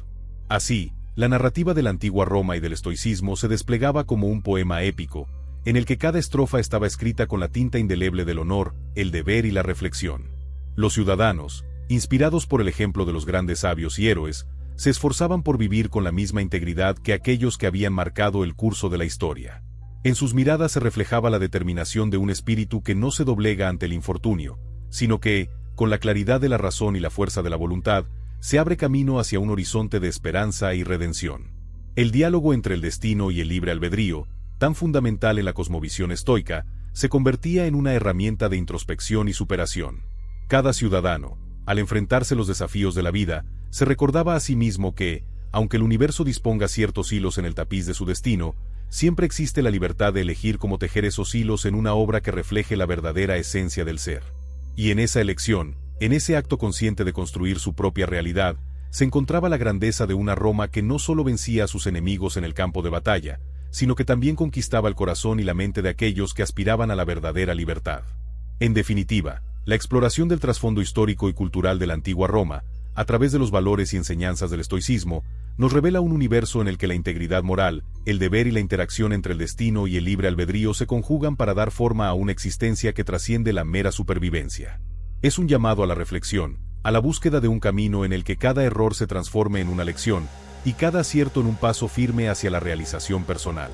Así, la narrativa de la antigua Roma y del estoicismo se desplegaba como un poema épico, en el que cada estrofa estaba escrita con la tinta indeleble del honor, el deber y la reflexión. Los ciudadanos, inspirados por el ejemplo de los grandes sabios y héroes, se esforzaban por vivir con la misma integridad que aquellos que habían marcado el curso de la historia. En sus miradas se reflejaba la determinación de un espíritu que no se doblega ante el infortunio, sino que, con la claridad de la razón y la fuerza de la voluntad, se abre camino hacia un horizonte de esperanza y redención. El diálogo entre el destino y el libre albedrío, tan fundamental en la cosmovisión estoica, se convertía en una herramienta de introspección y superación. Cada ciudadano, al enfrentarse los desafíos de la vida, se recordaba a sí mismo que, aunque el universo disponga ciertos hilos en el tapiz de su destino, siempre existe la libertad de elegir cómo tejer esos hilos en una obra que refleje la verdadera esencia del ser. Y en esa elección, en ese acto consciente de construir su propia realidad, se encontraba la grandeza de una Roma que no solo vencía a sus enemigos en el campo de batalla, sino que también conquistaba el corazón y la mente de aquellos que aspiraban a la verdadera libertad. En definitiva, la exploración del trasfondo histórico y cultural de la antigua Roma, a través de los valores y enseñanzas del estoicismo, nos revela un universo en el que la integridad moral, el deber y la interacción entre el destino y el libre albedrío se conjugan para dar forma a una existencia que trasciende la mera supervivencia. Es un llamado a la reflexión, a la búsqueda de un camino en el que cada error se transforme en una lección, y cada acierto en un paso firme hacia la realización personal.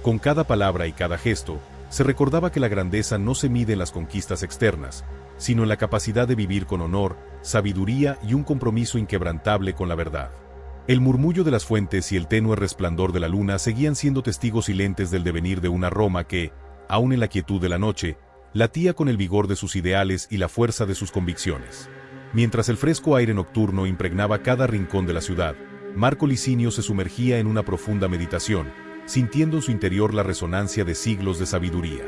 Con cada palabra y cada gesto, se recordaba que la grandeza no se mide en las conquistas externas, sino en la capacidad de vivir con honor, sabiduría y un compromiso inquebrantable con la verdad. El murmullo de las fuentes y el tenue resplandor de la luna seguían siendo testigos silentes del devenir de una Roma que, aun en la quietud de la noche, latía con el vigor de sus ideales y la fuerza de sus convicciones. Mientras el fresco aire nocturno impregnaba cada rincón de la ciudad, Marco Licinio se sumergía en una profunda meditación, sintiendo en su interior la resonancia de siglos de sabiduría.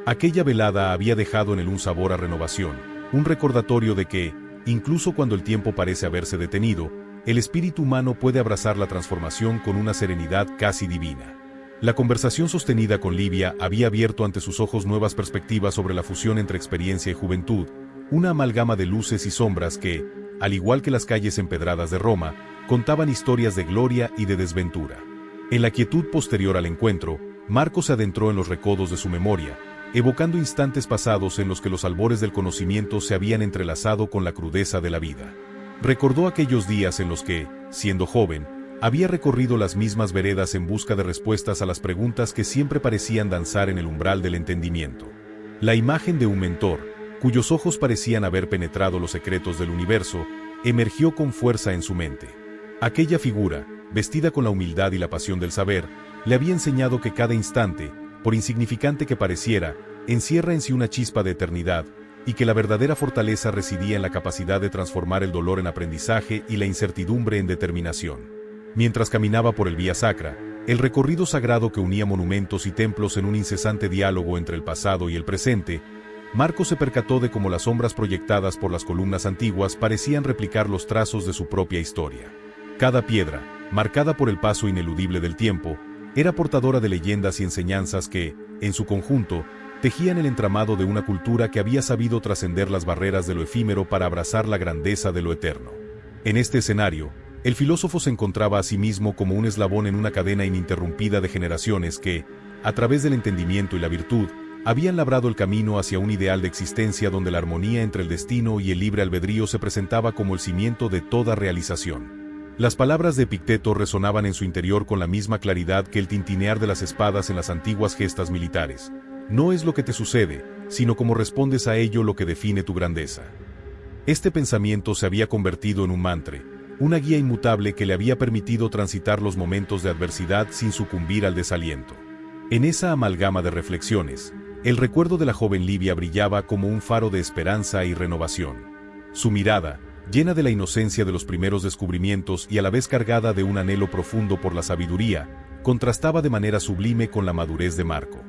Aquella velada había dejado en él un sabor a renovación, un recordatorio de que, incluso cuando el tiempo parece haberse detenido, el espíritu humano puede abrazar la transformación con una serenidad casi divina. La conversación sostenida con Livia había abierto ante sus ojos nuevas perspectivas sobre la fusión entre experiencia y juventud, una amalgama de luces y sombras que, al igual que las calles empedradas de Roma, contaban historias de gloria y de desventura. En la quietud posterior al encuentro, Marco se adentró en los recodos de su memoria, evocando instantes pasados en los que los albores del conocimiento se habían entrelazado con la crudeza de la vida. Recordó aquellos días en los que, siendo joven, había recorrido las mismas veredas en busca de respuestas a las preguntas que siempre parecían danzar en el umbral del entendimiento. La imagen de un mentor, cuyos ojos parecían haber penetrado los secretos del universo, emergió con fuerza en su mente. Aquella figura, vestida con la humildad y la pasión del saber, le había enseñado que cada instante, por insignificante que pareciera, encierra en sí una chispa de eternidad, y que la verdadera fortaleza residía en la capacidad de transformar el dolor en aprendizaje y la incertidumbre en determinación. Mientras caminaba por el Vía Sacra, el recorrido sagrado que unía monumentos y templos en un incesante diálogo entre el pasado y el presente, Marco se percató de cómo las sombras proyectadas por las columnas antiguas parecían replicar los trazos de su propia historia. Cada piedra, marcada por el paso ineludible del tiempo, era portadora de leyendas y enseñanzas que, en su conjunto, tejían el entramado de una cultura que había sabido trascender las barreras de lo efímero para abrazar la grandeza de lo eterno. En este escenario, el filósofo se encontraba a sí mismo como un eslabón en una cadena ininterrumpida de generaciones que, a través del entendimiento y la virtud, habían labrado el camino hacia un ideal de existencia donde la armonía entre el destino y el libre albedrío se presentaba como el cimiento de toda realización. Las palabras de Epicteto resonaban en su interior con la misma claridad que el tintinear de las espadas en las antiguas gestas militares. No es lo que te sucede, sino cómo respondes a ello lo que define tu grandeza. Este pensamiento se había convertido en un mantra, una guía inmutable que le había permitido transitar los momentos de adversidad sin sucumbir al desaliento. En esa amalgama de reflexiones, el recuerdo de la joven Livia brillaba como un faro de esperanza y renovación. Su mirada, llena de la inocencia de los primeros descubrimientos y a la vez cargada de un anhelo profundo por la sabiduría, contrastaba de manera sublime con la madurez de Marco.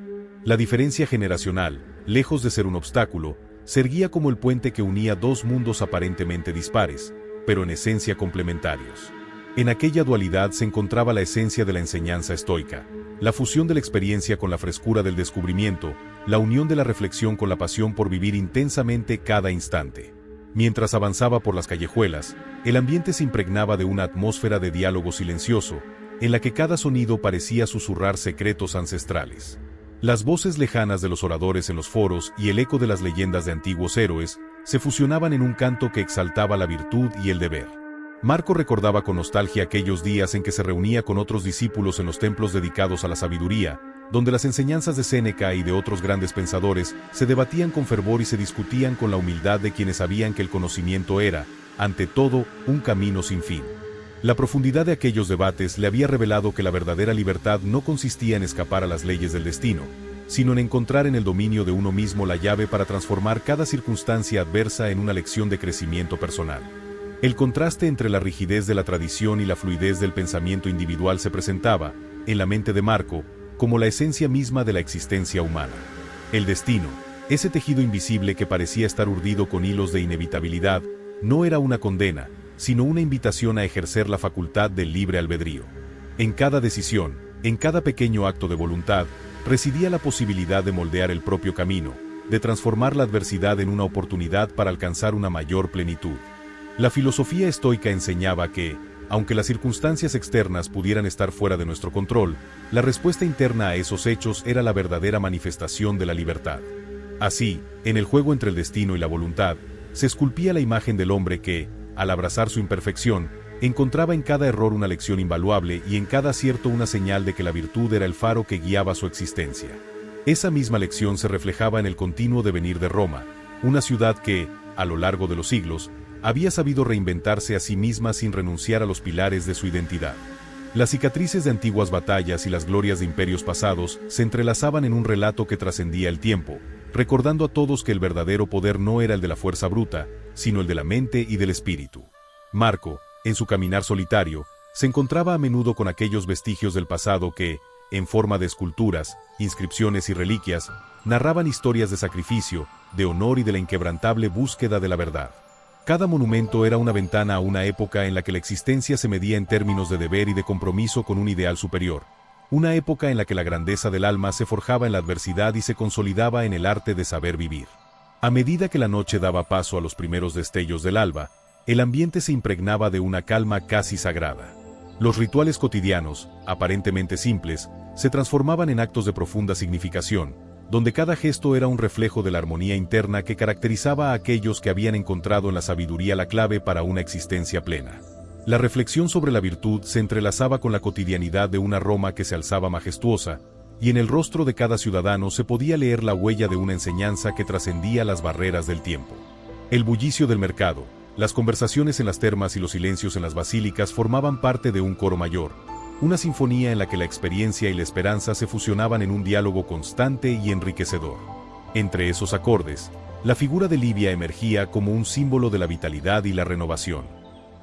La diferencia generacional, lejos de ser un obstáculo, se erguía como el puente que unía dos mundos aparentemente dispares, pero en esencia complementarios. En aquella dualidad se encontraba la esencia de la enseñanza estoica, la fusión de la experiencia con la frescura del descubrimiento, la unión de la reflexión con la pasión por vivir intensamente cada instante. Mientras avanzaba por las callejuelas, el ambiente se impregnaba de una atmósfera de diálogo silencioso, en la que cada sonido parecía susurrar secretos ancestrales. Las voces lejanas de los oradores en los foros y el eco de las leyendas de antiguos héroes se fusionaban en un canto que exaltaba la virtud y el deber. Marco recordaba con nostalgia aquellos días en que se reunía con otros discípulos en los templos dedicados a la sabiduría, donde las enseñanzas de Séneca y de otros grandes pensadores se debatían con fervor y se discutían con la humildad de quienes sabían que el conocimiento era, ante todo, un camino sin fin. La profundidad de aquellos debates le había revelado que la verdadera libertad no consistía en escapar a las leyes del destino, sino en encontrar en el dominio de uno mismo la llave para transformar cada circunstancia adversa en una lección de crecimiento personal. El contraste entre la rigidez de la tradición y la fluidez del pensamiento individual se presentaba, en la mente de Marco, como la esencia misma de la existencia humana. El destino, ese tejido invisible que parecía estar urdido con hilos de inevitabilidad, no era una condena, sino una invitación a ejercer la facultad del libre albedrío. En cada decisión, en cada pequeño acto de voluntad, residía la posibilidad de moldear el propio camino, de transformar la adversidad en una oportunidad para alcanzar una mayor plenitud. La filosofía estoica enseñaba que, aunque las circunstancias externas pudieran estar fuera de nuestro control, la respuesta interna a esos hechos era la verdadera manifestación de la libertad. Así, en el juego entre el destino y la voluntad, se esculpía la imagen del hombre que, al abrazar su imperfección, encontraba en cada error una lección invaluable y en cada acierto una señal de que la virtud era el faro que guiaba su existencia. Esa misma lección se reflejaba en el continuo devenir de Roma, una ciudad que, a lo largo de los siglos, había sabido reinventarse a sí misma sin renunciar a los pilares de su identidad. Las cicatrices de antiguas batallas y las glorias de imperios pasados se entrelazaban en un relato que trascendía el tiempo, recordando a todos que el verdadero poder no era el de la fuerza bruta, sino el de la mente y del espíritu. Marco, en su caminar solitario, se encontraba a menudo con aquellos vestigios del pasado que, en forma de esculturas, inscripciones y reliquias, narraban historias de sacrificio, de honor y de la inquebrantable búsqueda de la verdad. Cada monumento era una ventana a una época en la que la existencia se medía en términos de deber y de compromiso con un ideal superior. Una época en la que la grandeza del alma se forjaba en la adversidad y se consolidaba en el arte de saber vivir. A medida que la noche daba paso a los primeros destellos del alba, el ambiente se impregnaba de una calma casi sagrada. Los rituales cotidianos, aparentemente simples, se transformaban en actos de profunda significación, donde cada gesto era un reflejo de la armonía interna que caracterizaba a aquellos que habían encontrado en la sabiduría la clave para una existencia plena. La reflexión sobre la virtud se entrelazaba con la cotidianidad de una Roma que se alzaba majestuosa, y en el rostro de cada ciudadano se podía leer la huella de una enseñanza que trascendía las barreras del tiempo. El bullicio del mercado, las conversaciones en las termas y los silencios en las basílicas formaban parte de un coro mayor, una sinfonía en la que la experiencia y la esperanza se fusionaban en un diálogo constante y enriquecedor. Entre esos acordes, la figura de Livia emergía como un símbolo de la vitalidad y la renovación.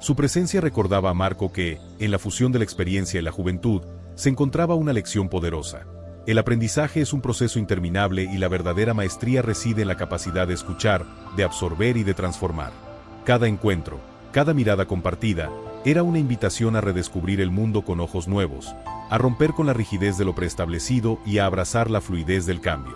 Su presencia recordaba a Marco que, en la fusión de la experiencia y la juventud, se encontraba una lección poderosa. El aprendizaje es un proceso interminable y la verdadera maestría reside en la capacidad de escuchar, de absorber y de transformar. Cada encuentro, cada mirada compartida, era una invitación a redescubrir el mundo con ojos nuevos, a romper con la rigidez de lo preestablecido y a abrazar la fluidez del cambio.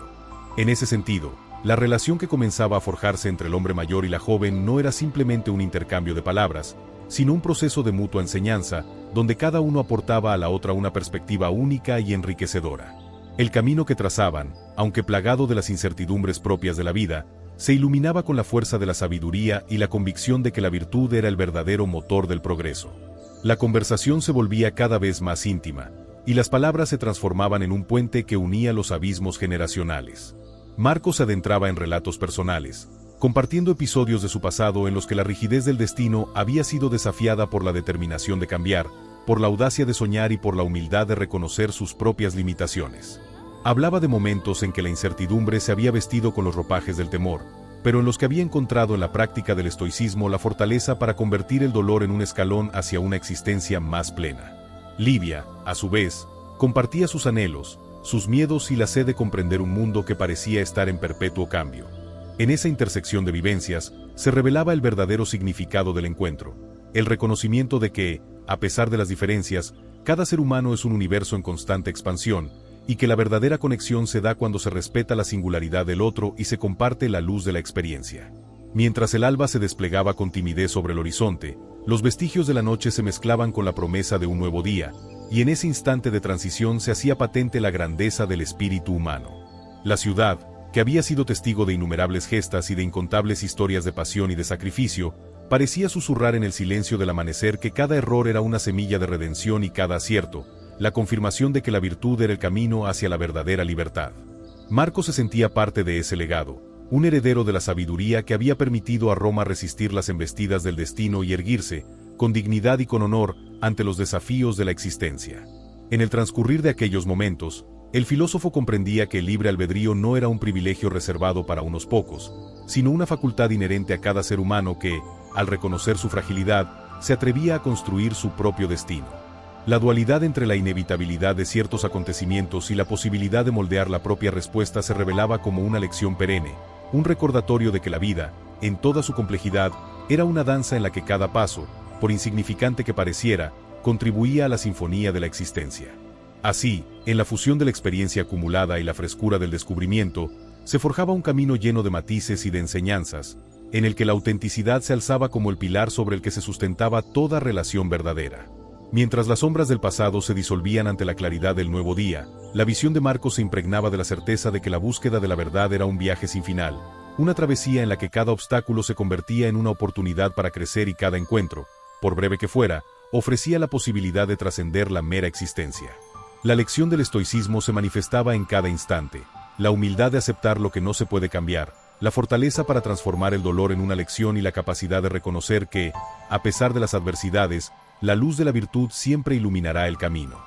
En ese sentido, la relación que comenzaba a forjarse entre el hombre mayor y la joven no era simplemente un intercambio de palabras, sino un proceso de mutua enseñanza, donde cada uno aportaba a la otra una perspectiva única y enriquecedora. El camino que trazaban, aunque plagado de las incertidumbres propias de la vida, se iluminaba con la fuerza de la sabiduría y la convicción de que la virtud era el verdadero motor del progreso. La conversación se volvía cada vez más íntima, y las palabras se transformaban en un puente que unía los abismos generacionales. Marco se adentraba en relatos personales, compartiendo episodios de su pasado en los que la rigidez del destino había sido desafiada por la determinación de cambiar, por la audacia de soñar y por la humildad de reconocer sus propias limitaciones. Hablaba de momentos en que la incertidumbre se había vestido con los ropajes del temor, pero en los que había encontrado en la práctica del estoicismo la fortaleza para convertir el dolor en un escalón hacia una existencia más plena. Livia, a su vez, compartía sus anhelos, sus miedos y la sed de comprender un mundo que parecía estar en perpetuo cambio. En esa intersección de vivencias, se revelaba el verdadero significado del encuentro, el reconocimiento de que, a pesar de las diferencias, cada ser humano es un universo en constante expansión, y que la verdadera conexión se da cuando se respeta la singularidad del otro y se comparte la luz de la experiencia. Mientras el alba se desplegaba con timidez sobre el horizonte, los vestigios de la noche se mezclaban con la promesa de un nuevo día, y en ese instante de transición se hacía patente la grandeza del espíritu humano. La ciudad, que había sido testigo de innumerables gestas y de incontables historias de pasión y de sacrificio, parecía susurrar en el silencio del amanecer que cada error era una semilla de redención y cada acierto, la confirmación de que la virtud era el camino hacia la verdadera libertad. Marco se sentía parte de ese legado, un heredero de la sabiduría que había permitido a Roma resistir las embestidas del destino y erguirse, con dignidad y con honor, ante los desafíos de la existencia. En el transcurrir de aquellos momentos, el filósofo comprendía que el libre albedrío no era un privilegio reservado para unos pocos, sino una facultad inherente a cada ser humano que, al reconocer su fragilidad, se atrevía a construir su propio destino. La dualidad entre la inevitabilidad de ciertos acontecimientos y la posibilidad de moldear la propia respuesta se revelaba como una lección perenne, un recordatorio de que la vida, en toda su complejidad, era una danza en la que cada paso, por insignificante que pareciera, contribuía a la sinfonía de la existencia. Así, en la fusión de la experiencia acumulada y la frescura del descubrimiento, se forjaba un camino lleno de matices y de enseñanzas, en el que la autenticidad se alzaba como el pilar sobre el que se sustentaba toda relación verdadera. Mientras las sombras del pasado se disolvían ante la claridad del nuevo día, la visión de Marco se impregnaba de la certeza de que la búsqueda de la verdad era un viaje sin final, una travesía en la que cada obstáculo se convertía en una oportunidad para crecer y cada encuentro, por breve que fuera, ofrecía la posibilidad de trascender la mera existencia. La lección del estoicismo se manifestaba en cada instante, la humildad de aceptar lo que no se puede cambiar, la fortaleza para transformar el dolor en una lección y la capacidad de reconocer que, a pesar de las adversidades, la luz de la virtud siempre iluminará el camino.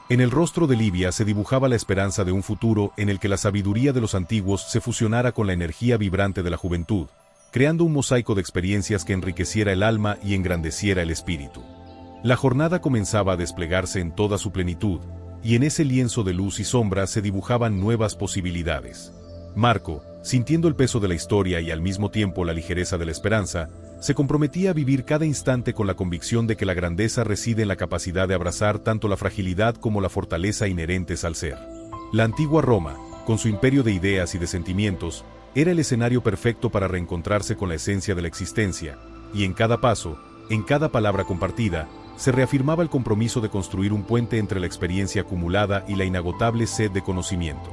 En el rostro de Livia se dibujaba la esperanza de un futuro en el que la sabiduría de los antiguos se fusionara con la energía vibrante de la juventud, creando un mosaico de experiencias que enriqueciera el alma y engrandeciera el espíritu. La jornada comenzaba a desplegarse en toda su plenitud, y en ese lienzo de luz y sombra se dibujaban nuevas posibilidades. Marco, sintiendo el peso de la historia y al mismo tiempo la ligereza de la esperanza, se comprometía a vivir cada instante con la convicción de que la grandeza reside en la capacidad de abrazar tanto la fragilidad como la fortaleza inherentes al ser. La antigua Roma, con su imperio de ideas y de sentimientos, era el escenario perfecto para reencontrarse con la esencia de la existencia, y en cada paso, en cada palabra compartida, se reafirmaba el compromiso de construir un puente entre la experiencia acumulada y la inagotable sed de conocimiento.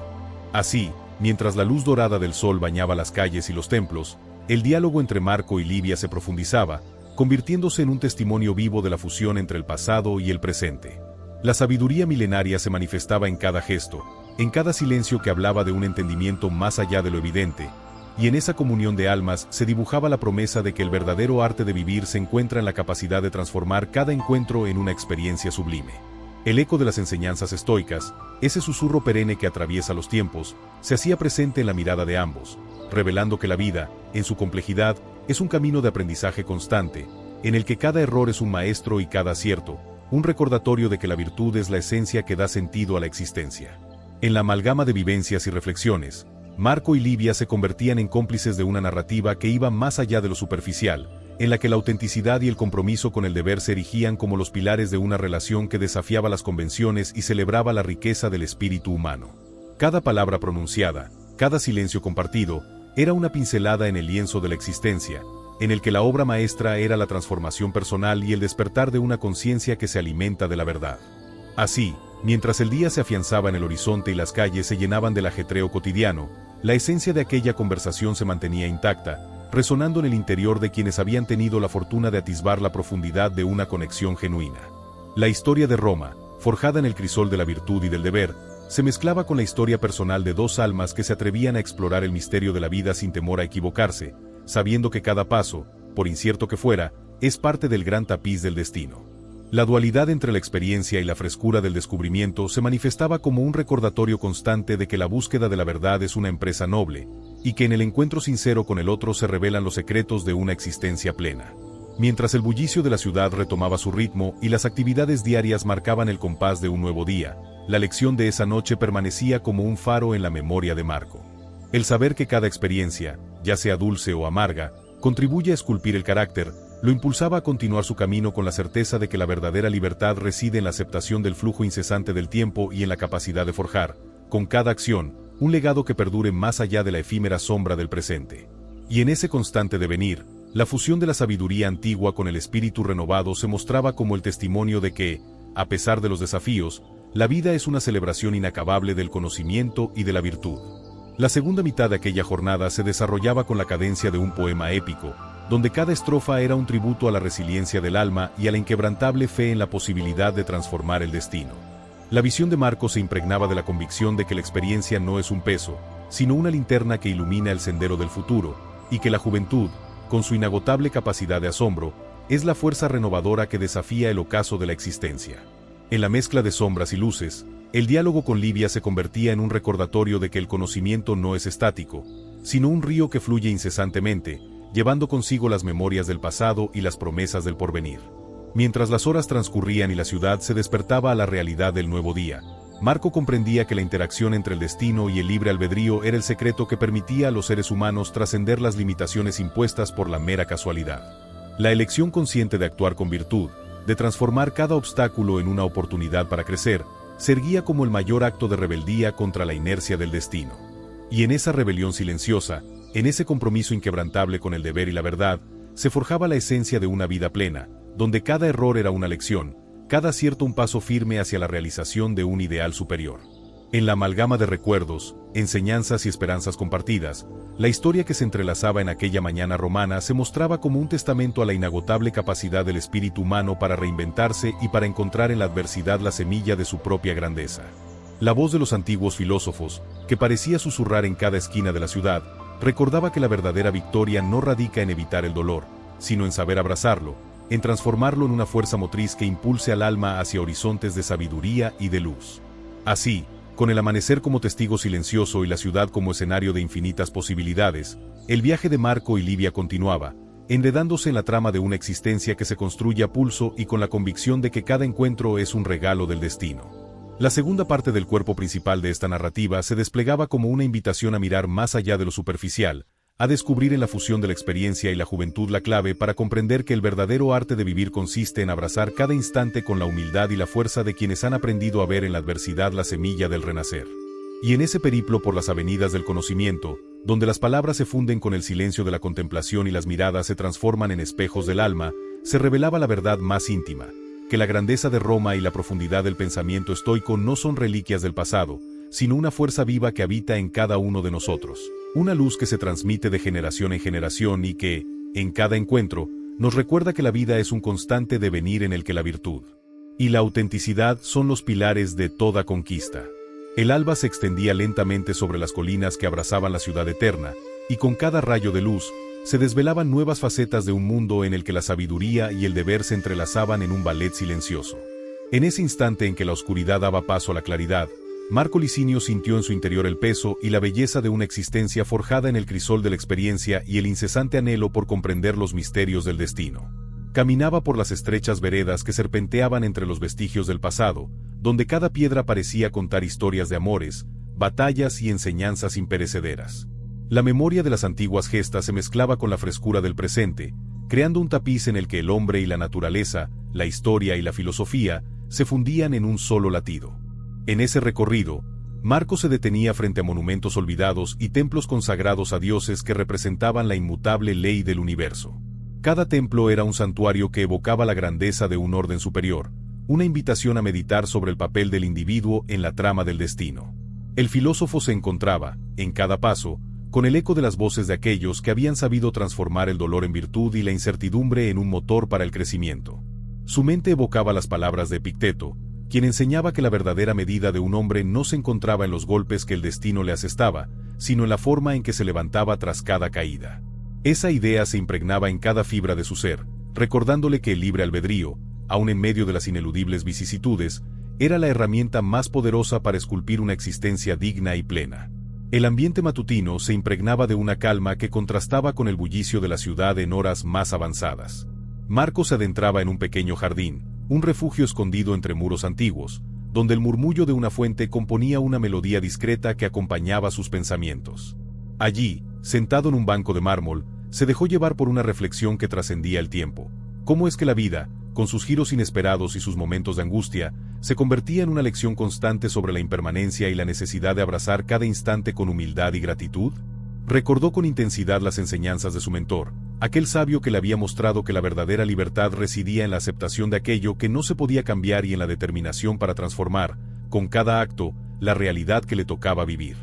Así, mientras la luz dorada del sol bañaba las calles y los templos, el diálogo entre Marco y Livia se profundizaba, convirtiéndose en un testimonio vivo de la fusión entre el pasado y el presente. La sabiduría milenaria se manifestaba en cada gesto, en cada silencio que hablaba de un entendimiento más allá de lo evidente, y en esa comunión de almas se dibujaba la promesa de que el verdadero arte de vivir se encuentra en la capacidad de transformar cada encuentro en una experiencia sublime. El eco de las enseñanzas estoicas, ese susurro perenne que atraviesa los tiempos, se hacía presente en la mirada de ambos, revelando que la vida, en su complejidad, es un camino de aprendizaje constante, en el que cada error es un maestro y cada acierto, un recordatorio de que la virtud es la esencia que da sentido a la existencia. En la amalgama de vivencias y reflexiones, Marco y Livia se convertían en cómplices de una narrativa que iba más allá de lo superficial, en la que la autenticidad y el compromiso con el deber se erigían como los pilares de una relación que desafiaba las convenciones y celebraba la riqueza del espíritu humano. Cada palabra pronunciada, cada silencio compartido, era una pincelada en el lienzo de la existencia, en el que la obra maestra era la transformación personal y el despertar de una conciencia que se alimenta de la verdad. Así, mientras el día se afianzaba en el horizonte y las calles se llenaban del ajetreo cotidiano, la esencia de aquella conversación se mantenía intacta, resonando en el interior de quienes habían tenido la fortuna de atisbar la profundidad de una conexión genuina. La historia de Roma, forjada en el crisol de la virtud y del deber, se mezclaba con la historia personal de dos almas que se atrevían a explorar el misterio de la vida sin temor a equivocarse, sabiendo que cada paso, por incierto que fuera, es parte del gran tapiz del destino. La dualidad entre la experiencia y la frescura del descubrimiento se manifestaba como un recordatorio constante de que la búsqueda de la verdad es una empresa noble, y que en el encuentro sincero con el otro se revelan los secretos de una existencia plena. Mientras el bullicio de la ciudad retomaba su ritmo y las actividades diarias marcaban el compás de un nuevo día, la lección de esa noche permanecía como un faro en la memoria de Marco. El saber que cada experiencia, ya sea dulce o amarga, contribuye a esculpir el carácter, lo impulsaba a continuar su camino con la certeza de que la verdadera libertad reside en la aceptación del flujo incesante del tiempo y en la capacidad de forjar, con cada acción, un legado que perdure más allá de la efímera sombra del presente. Y en ese constante devenir, la fusión de la sabiduría antigua con el espíritu renovado se mostraba como el testimonio de que, a pesar de los desafíos, la vida es una celebración inacabable del conocimiento y de la virtud. La segunda mitad de aquella jornada se desarrollaba con la cadencia de un poema épico, donde cada estrofa era un tributo a la resiliencia del alma y a la inquebrantable fe en la posibilidad de transformar el destino. La visión de Marco se impregnaba de la convicción de que la experiencia no es un peso, sino una linterna que ilumina el sendero del futuro, y que la juventud, con su inagotable capacidad de asombro, es la fuerza renovadora que desafía el ocaso de la existencia. En la mezcla de sombras y luces, el diálogo con Livia se convertía en un recordatorio de que el conocimiento no es estático, sino un río que fluye incesantemente, llevando consigo las memorias del pasado y las promesas del porvenir. Mientras las horas transcurrían y la ciudad se despertaba a la realidad del nuevo día, Marco comprendía que la interacción entre el destino y el libre albedrío era el secreto que permitía a los seres humanos trascender las limitaciones impuestas por la mera casualidad. La elección consciente de actuar con virtud, de transformar cada obstáculo en una oportunidad para crecer, se erguía como el mayor acto de rebeldía contra la inercia del destino. Y en esa rebelión silenciosa, en ese compromiso inquebrantable con el deber y la verdad, se forjaba la esencia de una vida plena, donde cada error era una lección, cada acierto un paso firme hacia la realización de un ideal superior. En la amalgama de recuerdos, enseñanzas y esperanzas compartidas, la historia que se entrelazaba en aquella mañana romana se mostraba como un testamento a la inagotable capacidad del espíritu humano para reinventarse y para encontrar en la adversidad la semilla de su propia grandeza. La voz de los antiguos filósofos, que parecía susurrar en cada esquina de la ciudad, recordaba que la verdadera victoria no radica en evitar el dolor, sino en saber abrazarlo, en transformarlo en una fuerza motriz que impulse al alma hacia horizontes de sabiduría y de luz. Así, con el amanecer como testigo silencioso y la ciudad como escenario de infinitas posibilidades, el viaje de Marco y Livia continuaba, enredándose en la trama de una existencia que se construye a pulso y con la convicción de que cada encuentro es un regalo del destino. La segunda parte del cuerpo principal de esta narrativa se desplegaba como una invitación a mirar más allá de lo superficial, a descubrir en la fusión de la experiencia y la juventud la clave para comprender que el verdadero arte de vivir consiste en abrazar cada instante con la humildad y la fuerza de quienes han aprendido a ver en la adversidad la semilla del renacer. Y en ese periplo por las avenidas del conocimiento, donde las palabras se funden con el silencio de la contemplación y las miradas se transforman en espejos del alma, se revelaba la verdad más íntima, que la grandeza de Roma y la profundidad del pensamiento estoico no son reliquias del pasado, sino una fuerza viva que habita en cada uno de nosotros. Una luz que se transmite de generación en generación y que, en cada encuentro, nos recuerda que la vida es un constante devenir en el que la virtud y la autenticidad son los pilares de toda conquista. El alba se extendía lentamente sobre las colinas que abrazaban la ciudad eterna, y con cada rayo de luz, se desvelaban nuevas facetas de un mundo en el que la sabiduría y el deber se entrelazaban en un ballet silencioso. En ese instante en que la oscuridad daba paso a la claridad, Marco Licinio sintió en su interior el peso y la belleza de una existencia forjada en el crisol de la experiencia y el incesante anhelo por comprender los misterios del destino. Caminaba por las estrechas veredas que serpenteaban entre los vestigios del pasado, donde cada piedra parecía contar historias de amores, batallas y enseñanzas imperecederas. La memoria de las antiguas gestas se mezclaba con la frescura del presente, creando un tapiz en el que el hombre y la naturaleza, la historia y la filosofía, se fundían en un solo latido. En ese recorrido, Marco se detenía frente a monumentos olvidados y templos consagrados a dioses que representaban la inmutable ley del universo. Cada templo era un santuario que evocaba la grandeza de un orden superior, una invitación a meditar sobre el papel del individuo en la trama del destino. El filósofo se encontraba, en cada paso, con el eco de las voces de aquellos que habían sabido transformar el dolor en virtud y la incertidumbre en un motor para el crecimiento. Su mente evocaba las palabras de Epicteto, quien enseñaba que la verdadera medida de un hombre no se encontraba en los golpes que el destino le asestaba, sino en la forma en que se levantaba tras cada caída. Esa idea se impregnaba en cada fibra de su ser, recordándole que el libre albedrío, aun en medio de las ineludibles vicisitudes, era la herramienta más poderosa para esculpir una existencia digna y plena. El ambiente matutino se impregnaba de una calma que contrastaba con el bullicio de la ciudad en horas más avanzadas. Marco se adentraba en un pequeño jardín, un refugio escondido entre muros antiguos, donde el murmullo de una fuente componía una melodía discreta que acompañaba sus pensamientos. Allí, sentado en un banco de mármol, se dejó llevar por una reflexión que trascendía el tiempo. ¿Cómo es que la vida, con sus giros inesperados y sus momentos de angustia, se convertía en una lección constante sobre la impermanencia y la necesidad de abrazar cada instante con humildad y gratitud? Recordó con intensidad las enseñanzas de su mentor, aquel sabio que le había mostrado que la verdadera libertad residía en la aceptación de aquello que no se podía cambiar y en la determinación para transformar, con cada acto, la realidad que le tocaba vivir.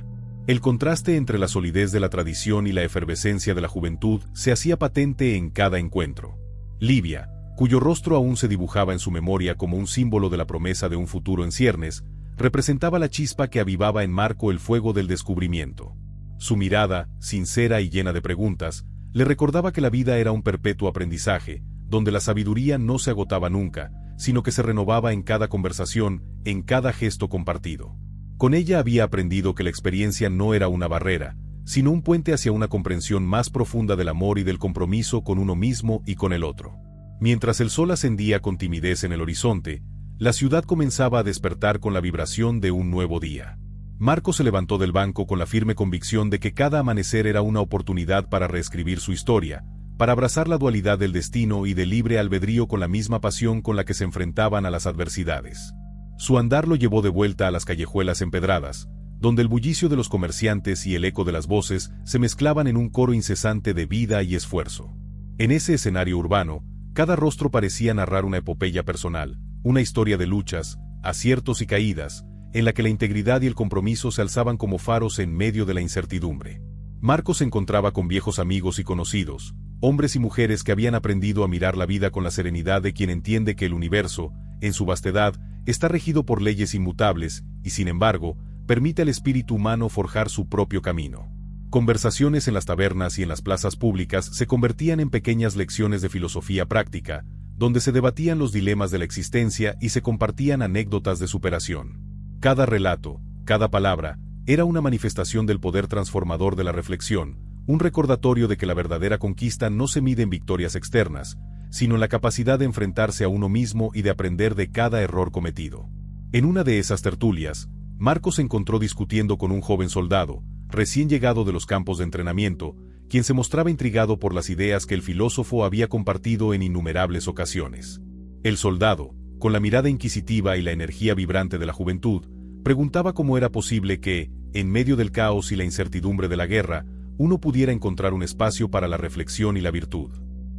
El contraste entre la solidez de la tradición y la efervescencia de la juventud se hacía patente en cada encuentro. Livia, cuyo rostro aún se dibujaba en su memoria como un símbolo de la promesa de un futuro en ciernes, representaba la chispa que avivaba en Marco el fuego del descubrimiento. Su mirada, sincera y llena de preguntas, le recordaba que la vida era un perpetuo aprendizaje, donde la sabiduría no se agotaba nunca, sino que se renovaba en cada conversación, en cada gesto compartido. Con ella había aprendido que la experiencia no era una barrera, sino un puente hacia una comprensión más profunda del amor y del compromiso con uno mismo y con el otro. Mientras el sol ascendía con timidez en el horizonte, la ciudad comenzaba a despertar con la vibración de un nuevo día. Marco se levantó del banco con la firme convicción de que cada amanecer era una oportunidad para reescribir su historia, para abrazar la dualidad del destino y del libre albedrío con la misma pasión con la que se enfrentaban a las adversidades. Su andar lo llevó de vuelta a las callejuelas empedradas, donde el bullicio de los comerciantes y el eco de las voces se mezclaban en un coro incesante de vida y esfuerzo. En ese escenario urbano, cada rostro parecía narrar una epopeya personal, una historia de luchas, aciertos y caídas, en la que la integridad y el compromiso se alzaban como faros en medio de la incertidumbre. Marco se encontraba con viejos amigos y conocidos, hombres y mujeres que habían aprendido a mirar la vida con la serenidad de quien entiende que el universo, en su vastedad, está regido por leyes inmutables y, sin embargo, permite al espíritu humano forjar su propio camino. Conversaciones en las tabernas y en las plazas públicas se convertían en pequeñas lecciones de filosofía práctica, donde se debatían los dilemas de la existencia y se compartían anécdotas de superación. Cada relato, cada palabra, era una manifestación del poder transformador de la reflexión, un recordatorio de que la verdadera conquista no se mide en victorias externas, sino en la capacidad de enfrentarse a uno mismo y de aprender de cada error cometido. En una de esas tertulias, Marco se encontró discutiendo con un joven soldado, recién llegado de los campos de entrenamiento, quien se mostraba intrigado por las ideas que el filósofo había compartido en innumerables ocasiones. El soldado, con la mirada inquisitiva y la energía vibrante de la juventud, preguntaba cómo era posible que, en medio del caos y la incertidumbre de la guerra, uno pudiera encontrar un espacio para la reflexión y la virtud.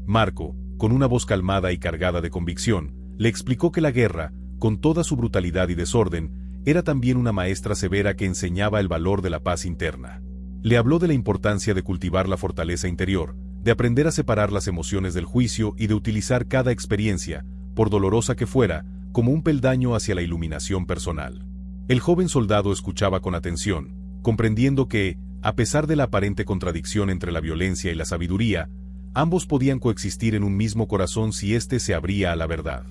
Marco, con una voz calmada y cargada de convicción, le explicó que la guerra, con toda su brutalidad y desorden, era también una maestra severa que enseñaba el valor de la paz interna. Le habló de la importancia de cultivar la fortaleza interior, de aprender a separar las emociones del juicio y de utilizar cada experiencia, por dolorosa que fuera, como un peldaño hacia la iluminación personal. El joven soldado escuchaba con atención, comprendiendo que, a pesar de la aparente contradicción entre la violencia y la sabiduría, ambos podían coexistir en un mismo corazón si éste se abría a la verdad.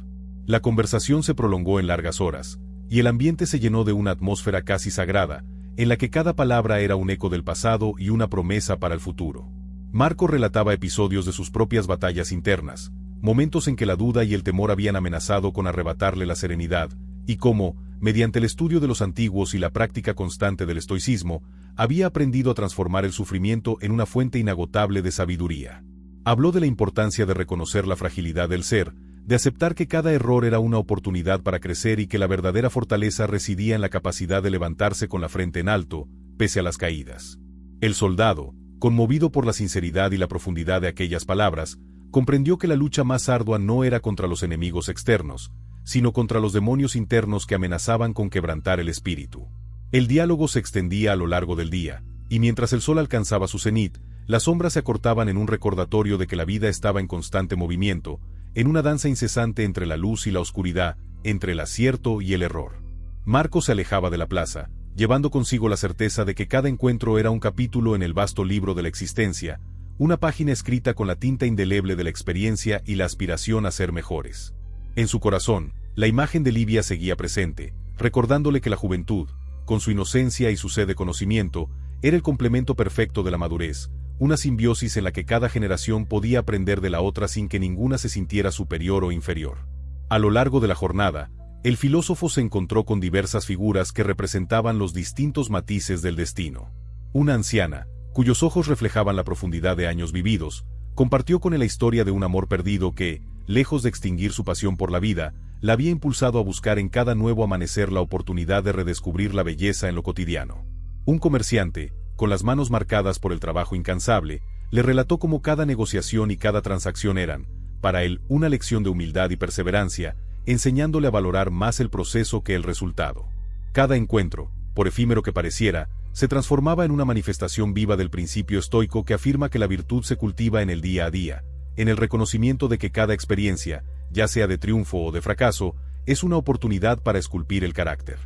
La conversación se prolongó en largas horas, y el ambiente se llenó de una atmósfera casi sagrada, en la que cada palabra era un eco del pasado y una promesa para el futuro. Marco relataba episodios de sus propias batallas internas, momentos en que la duda y el temor habían amenazado con arrebatarle la serenidad, y cómo, mediante el estudio de los antiguos y la práctica constante del estoicismo, había aprendido a transformar el sufrimiento en una fuente inagotable de sabiduría. Habló de la importancia de reconocer la fragilidad del ser, de aceptar que cada error era una oportunidad para crecer y que la verdadera fortaleza residía en la capacidad de levantarse con la frente en alto, pese a las caídas. El soldado, conmovido por la sinceridad y la profundidad de aquellas palabras, comprendió que la lucha más ardua no era contra los enemigos externos, sino contra los demonios internos que amenazaban con quebrantar el espíritu. El diálogo se extendía a lo largo del día, y mientras el sol alcanzaba su cenit, las sombras se acortaban en un recordatorio de que la vida estaba en constante movimiento, en una danza incesante entre la luz y la oscuridad, entre el acierto y el error. Marco se alejaba de la plaza, llevando consigo la certeza de que cada encuentro era un capítulo en el vasto libro de la existencia, una página escrita con la tinta indeleble de la experiencia y la aspiración a ser mejores. En su corazón, la imagen de Livia seguía presente, recordándole que la juventud, con su inocencia y su sed de conocimiento, era el complemento perfecto de la madurez, una simbiosis en la que cada generación podía aprender de la otra sin que ninguna se sintiera superior o inferior. A lo largo de la jornada, el filósofo se encontró con diversas figuras que representaban los distintos matices del destino. Una anciana, cuyos ojos reflejaban la profundidad de años vividos, compartió con él la historia de un amor perdido que, lejos de extinguir su pasión por la vida, la había impulsado a buscar en cada nuevo amanecer la oportunidad de redescubrir la belleza en lo cotidiano. Un comerciante, con las manos marcadas por el trabajo incansable, le relató cómo cada negociación y cada transacción eran, para él, una lección de humildad y perseverancia, enseñándole a valorar más el proceso que el resultado. Cada encuentro, por efímero que pareciera, se transformaba en una manifestación viva del principio estoico que afirma que la virtud se cultiva en el día a día, en el reconocimiento de que cada experiencia, ya sea de triunfo o de fracaso, es una oportunidad para esculpir el carácter.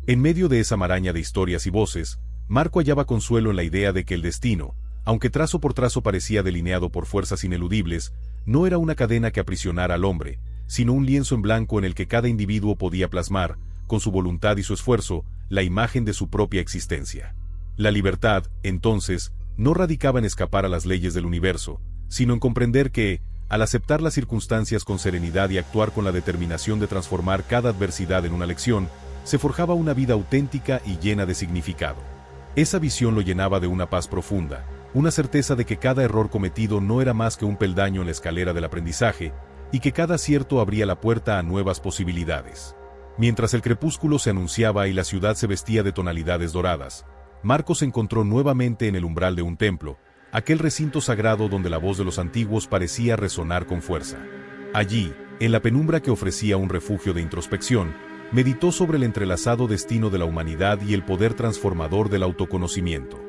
En medio de esa maraña de historias y voces, Marco hallaba consuelo en la idea de que el destino, aunque trazo por trazo parecía delineado por fuerzas ineludibles, no era una cadena que aprisionara al hombre, sino un lienzo en blanco en el que cada individuo podía plasmar, con su voluntad y su esfuerzo, la imagen de su propia existencia. La libertad, entonces, no radicaba en escapar a las leyes del universo, sino en comprender que, al aceptar las circunstancias con serenidad y actuar con la determinación de transformar cada adversidad en una lección, se forjaba una vida auténtica y llena de significado. Esa visión lo llenaba de una paz profunda, una certeza de que cada error cometido no era más que un peldaño en la escalera del aprendizaje, y que cada acierto abría la puerta a nuevas posibilidades. Mientras el crepúsculo se anunciaba y la ciudad se vestía de tonalidades doradas, Marco se encontró nuevamente en el umbral de un templo, aquel recinto sagrado donde la voz de los antiguos parecía resonar con fuerza. Allí, en la penumbra que ofrecía un refugio de introspección, meditó sobre el entrelazado destino de la humanidad y el poder transformador del autoconocimiento.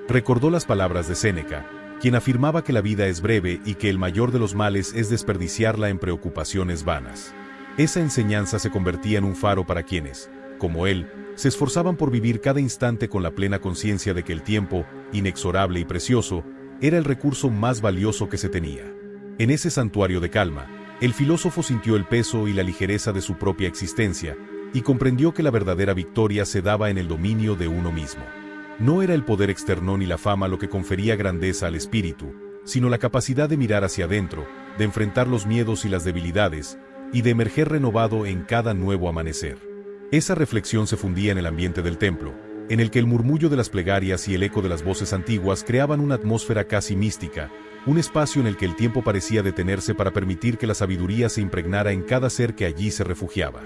Recordó las palabras de Séneca, quien afirmaba que la vida es breve y que el mayor de los males es desperdiciarla en preocupaciones vanas. Esa enseñanza se convertía en un faro para quienes, como él, se esforzaban por vivir cada instante con la plena conciencia de que el tiempo, inexorable y precioso, era el recurso más valioso que se tenía. En ese santuario de calma, el filósofo sintió el peso y la ligereza de su propia existencia, y comprendió que la verdadera victoria se daba en el dominio de uno mismo. No era el poder externo ni la fama lo que confería grandeza al espíritu, sino la capacidad de mirar hacia adentro, de enfrentar los miedos y las debilidades, y de emerger renovado en cada nuevo amanecer. Esa reflexión se fundía en el ambiente del templo, en el que el murmullo de las plegarias y el eco de las voces antiguas creaban una atmósfera casi mística, un espacio en el que el tiempo parecía detenerse para permitir que la sabiduría se impregnara en cada ser que allí se refugiaba.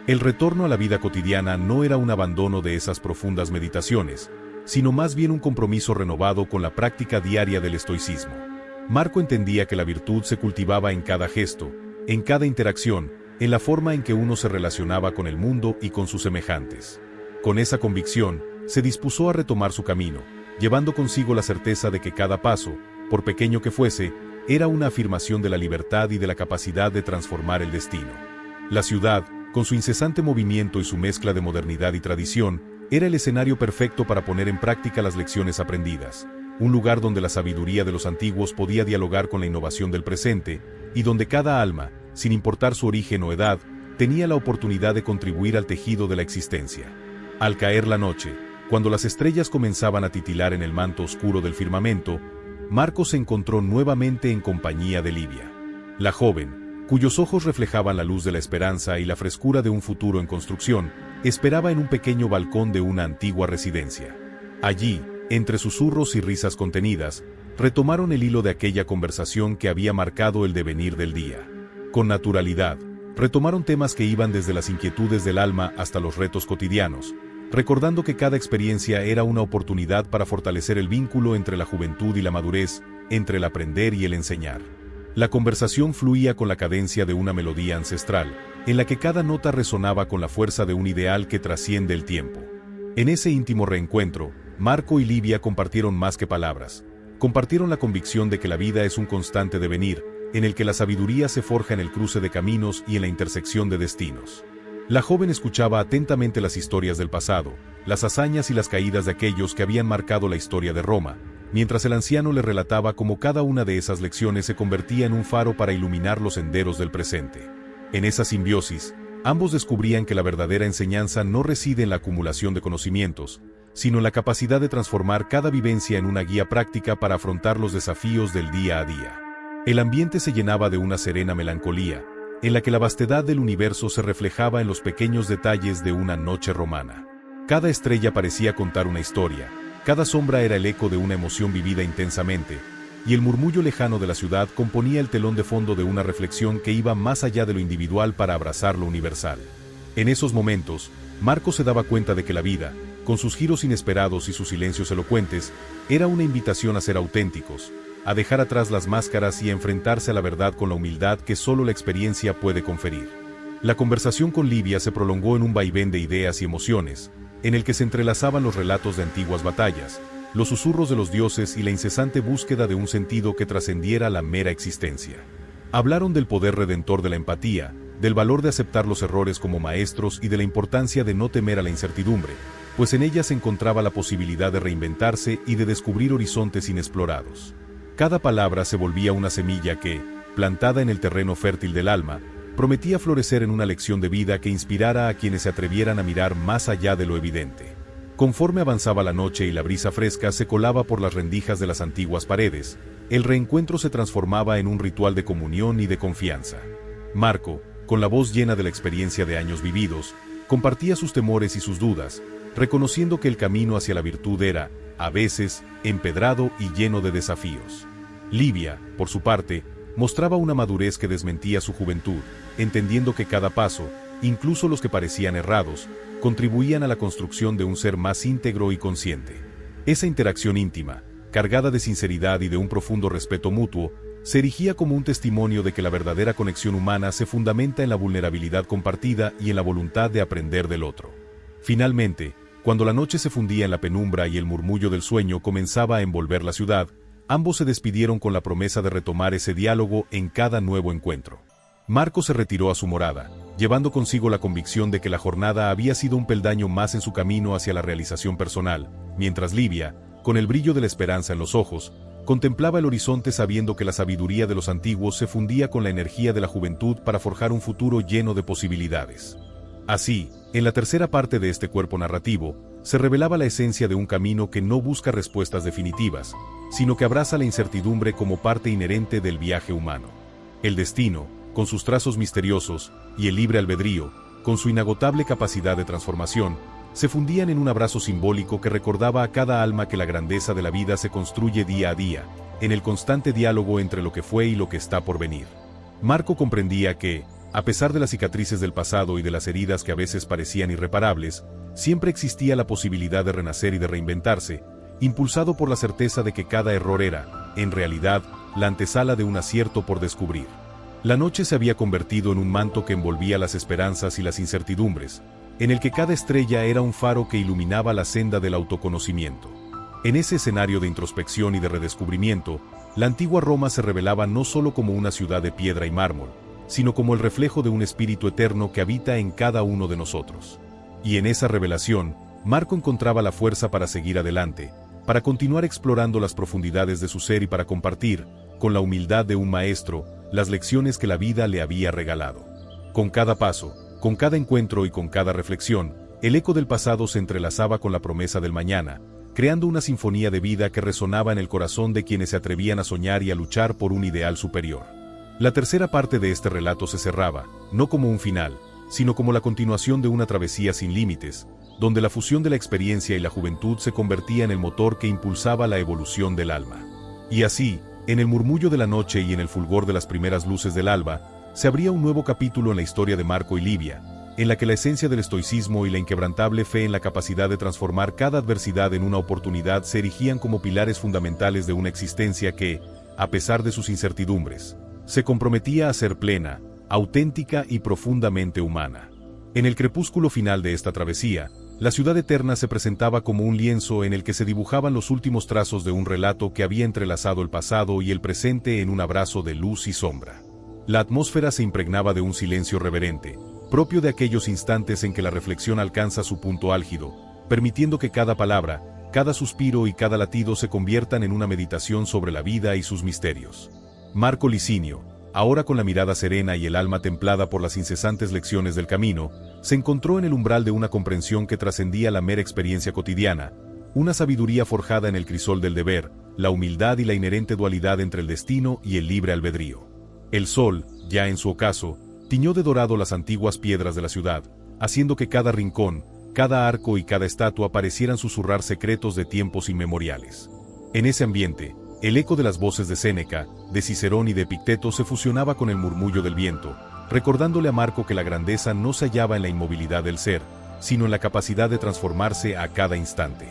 El retorno a la vida cotidiana no era un abandono de esas profundas meditaciones, sino más bien un compromiso renovado con la práctica diaria del estoicismo. Marco entendía que la virtud se cultivaba en cada gesto, en cada interacción, en la forma en que uno se relacionaba con el mundo y con sus semejantes. Con esa convicción, se dispuso a retomar su camino, llevando consigo la certeza de que cada paso, por pequeño que fuese, era una afirmación de la libertad y de la capacidad de transformar el destino. La ciudad, con su incesante movimiento y su mezcla de modernidad y tradición, era el escenario perfecto para poner en práctica las lecciones aprendidas, un lugar donde la sabiduría de los antiguos podía dialogar con la innovación del presente, y donde cada alma, sin importar su origen o edad, tenía la oportunidad de contribuir al tejido de la existencia. Al caer la noche, cuando las estrellas comenzaban a titilar en el manto oscuro del firmamento, Marco se encontró nuevamente en compañía de Livia. La joven, cuyos ojos reflejaban la luz de la esperanza y la frescura de un futuro en construcción, esperaba en un pequeño balcón de una antigua residencia. Allí, entre susurros y risas contenidas, retomaron el hilo de aquella conversación que había marcado el devenir del día. Con naturalidad, retomaron temas que iban desde las inquietudes del alma hasta los retos cotidianos, recordando que cada experiencia era una oportunidad para fortalecer el vínculo entre la juventud y la madurez, entre el aprender y el enseñar. La conversación fluía con la cadencia de una melodía ancestral, en la que cada nota resonaba con la fuerza de un ideal que trasciende el tiempo. En ese íntimo reencuentro, Marco y Livia compartieron más que palabras. Compartieron la convicción de que la vida es un constante devenir, en el que la sabiduría se forja en el cruce de caminos y en la intersección de destinos. La joven escuchaba atentamente las historias del pasado, las hazañas y las caídas de aquellos que habían marcado la historia de Roma, mientras el anciano le relataba cómo cada una de esas lecciones se convertía en un faro para iluminar los senderos del presente. En esa simbiosis, ambos descubrían que la verdadera enseñanza no reside en la acumulación de conocimientos, sino en la capacidad de transformar cada vivencia en una guía práctica para afrontar los desafíos del día a día. El ambiente se llenaba de una serena melancolía, en la que la vastedad del universo se reflejaba en los pequeños detalles de una noche romana. Cada estrella parecía contar una historia, cada sombra era el eco de una emoción vivida intensamente, y el murmullo lejano de la ciudad componía el telón de fondo de una reflexión que iba más allá de lo individual para abrazar lo universal. En esos momentos, Marco se daba cuenta de que la vida, con sus giros inesperados y sus silencios elocuentes, era una invitación a ser auténticos, a dejar atrás las máscaras y a enfrentarse a la verdad con la humildad que solo la experiencia puede conferir. La conversación con Livia se prolongó en un vaivén de ideas y emociones, en el que se entrelazaban los relatos de antiguas batallas, los susurros de los dioses y la incesante búsqueda de un sentido que trascendiera la mera existencia. Hablaron del poder redentor de la empatía, del valor de aceptar los errores como maestros y de la importancia de no temer a la incertidumbre, pues en ella se encontraba la posibilidad de reinventarse y de descubrir horizontes inexplorados. Cada palabra se volvía una semilla que, plantada en el terreno fértil del alma, prometía florecer en una lección de vida que inspirara a quienes se atrevieran a mirar más allá de lo evidente. Conforme avanzaba la noche y la brisa fresca se colaba por las rendijas de las antiguas paredes, el reencuentro se transformaba en un ritual de comunión y de confianza. Marco, con la voz llena de la experiencia de años vividos, compartía sus temores y sus dudas, reconociendo que el camino hacia la virtud era, a veces, empedrado y lleno de desafíos. Livia, por su parte, mostraba una madurez que desmentía su juventud, entendiendo que cada paso, incluso los que parecían errados, contribuían a la construcción de un ser más íntegro y consciente. Esa interacción íntima, cargada de sinceridad y de un profundo respeto mutuo, se erigía como un testimonio de que la verdadera conexión humana se fundamenta en la vulnerabilidad compartida y en la voluntad de aprender del otro. Finalmente, cuando la noche se fundía en la penumbra y el murmullo del sueño comenzaba a envolver la ciudad, ambos se despidieron con la promesa de retomar ese diálogo en cada nuevo encuentro. Marco se retiró a su morada, llevando consigo la convicción de que la jornada había sido un peldaño más en su camino hacia la realización personal, mientras Livia, con el brillo de la esperanza en los ojos, contemplaba el horizonte sabiendo que la sabiduría de los antiguos se fundía con la energía de la juventud para forjar un futuro lleno de posibilidades. Así, en la tercera parte de este cuerpo narrativo, se revelaba la esencia de un camino que no busca respuestas definitivas, sino que abraza la incertidumbre como parte inherente del viaje humano. El destino, con sus trazos misteriosos, y el libre albedrío, con su inagotable capacidad de transformación, se fundían en un abrazo simbólico que recordaba a cada alma que la grandeza de la vida se construye día a día, en el constante diálogo entre lo que fue y lo que está por venir. Marco comprendía que, a pesar de las cicatrices del pasado y de las heridas que a veces parecían irreparables, siempre existía la posibilidad de renacer y de reinventarse, impulsado por la certeza de que cada error era, en realidad, la antesala de un acierto por descubrir. La noche se había convertido en un manto que envolvía las esperanzas y las incertidumbres, en el que cada estrella era un faro que iluminaba la senda del autoconocimiento. En ese escenario de introspección y de redescubrimiento, la antigua Roma se revelaba no solo como una ciudad de piedra y mármol, sino como el reflejo de un espíritu eterno que habita en cada uno de nosotros. Y en esa revelación, Marco encontraba la fuerza para seguir adelante, para continuar explorando las profundidades de su ser y para compartir, con la humildad de un maestro, las lecciones que la vida le había regalado. Con cada paso, con cada encuentro y con cada reflexión, el eco del pasado se entrelazaba con la promesa del mañana, creando una sinfonía de vida que resonaba en el corazón de quienes se atrevían a soñar y a luchar por un ideal superior. La tercera parte de este relato se cerraba, no como un final, sino como la continuación de una travesía sin límites, donde la fusión de la experiencia y la juventud se convertía en el motor que impulsaba la evolución del alma. Y así, en el murmullo de la noche y en el fulgor de las primeras luces del alba, se abría un nuevo capítulo en la historia de Marco y Livia, en la que la esencia del estoicismo y la inquebrantable fe en la capacidad de transformar cada adversidad en una oportunidad se erigían como pilares fundamentales de una existencia que, a pesar de sus incertidumbres, se comprometía a ser plena, auténtica y profundamente humana. En el crepúsculo final de esta travesía, la ciudad eterna se presentaba como un lienzo en el que se dibujaban los últimos trazos de un relato que había entrelazado el pasado y el presente en un abrazo de luz y sombra. La atmósfera se impregnaba de un silencio reverente, propio de aquellos instantes en que la reflexión alcanza su punto álgido, permitiendo que cada palabra, cada suspiro y cada latido se conviertan en una meditación sobre la vida y sus misterios. Marco Licinio, ahora con la mirada serena y el alma templada por las incesantes lecciones del camino, se encontró en el umbral de una comprensión que trascendía la mera experiencia cotidiana, una sabiduría forjada en el crisol del deber, la humildad y la inherente dualidad entre el destino y el libre albedrío. El sol, ya en su ocaso, tiñó de dorado las antiguas piedras de la ciudad, haciendo que cada rincón, cada arco y cada estatua parecieran susurrar secretos de tiempos inmemoriales. En ese ambiente, el eco de las voces de Séneca, de Cicerón y de Epicteto se fusionaba con el murmullo del viento, recordándole a Marco que la grandeza no se hallaba en la inmovilidad del ser, sino en la capacidad de transformarse a cada instante.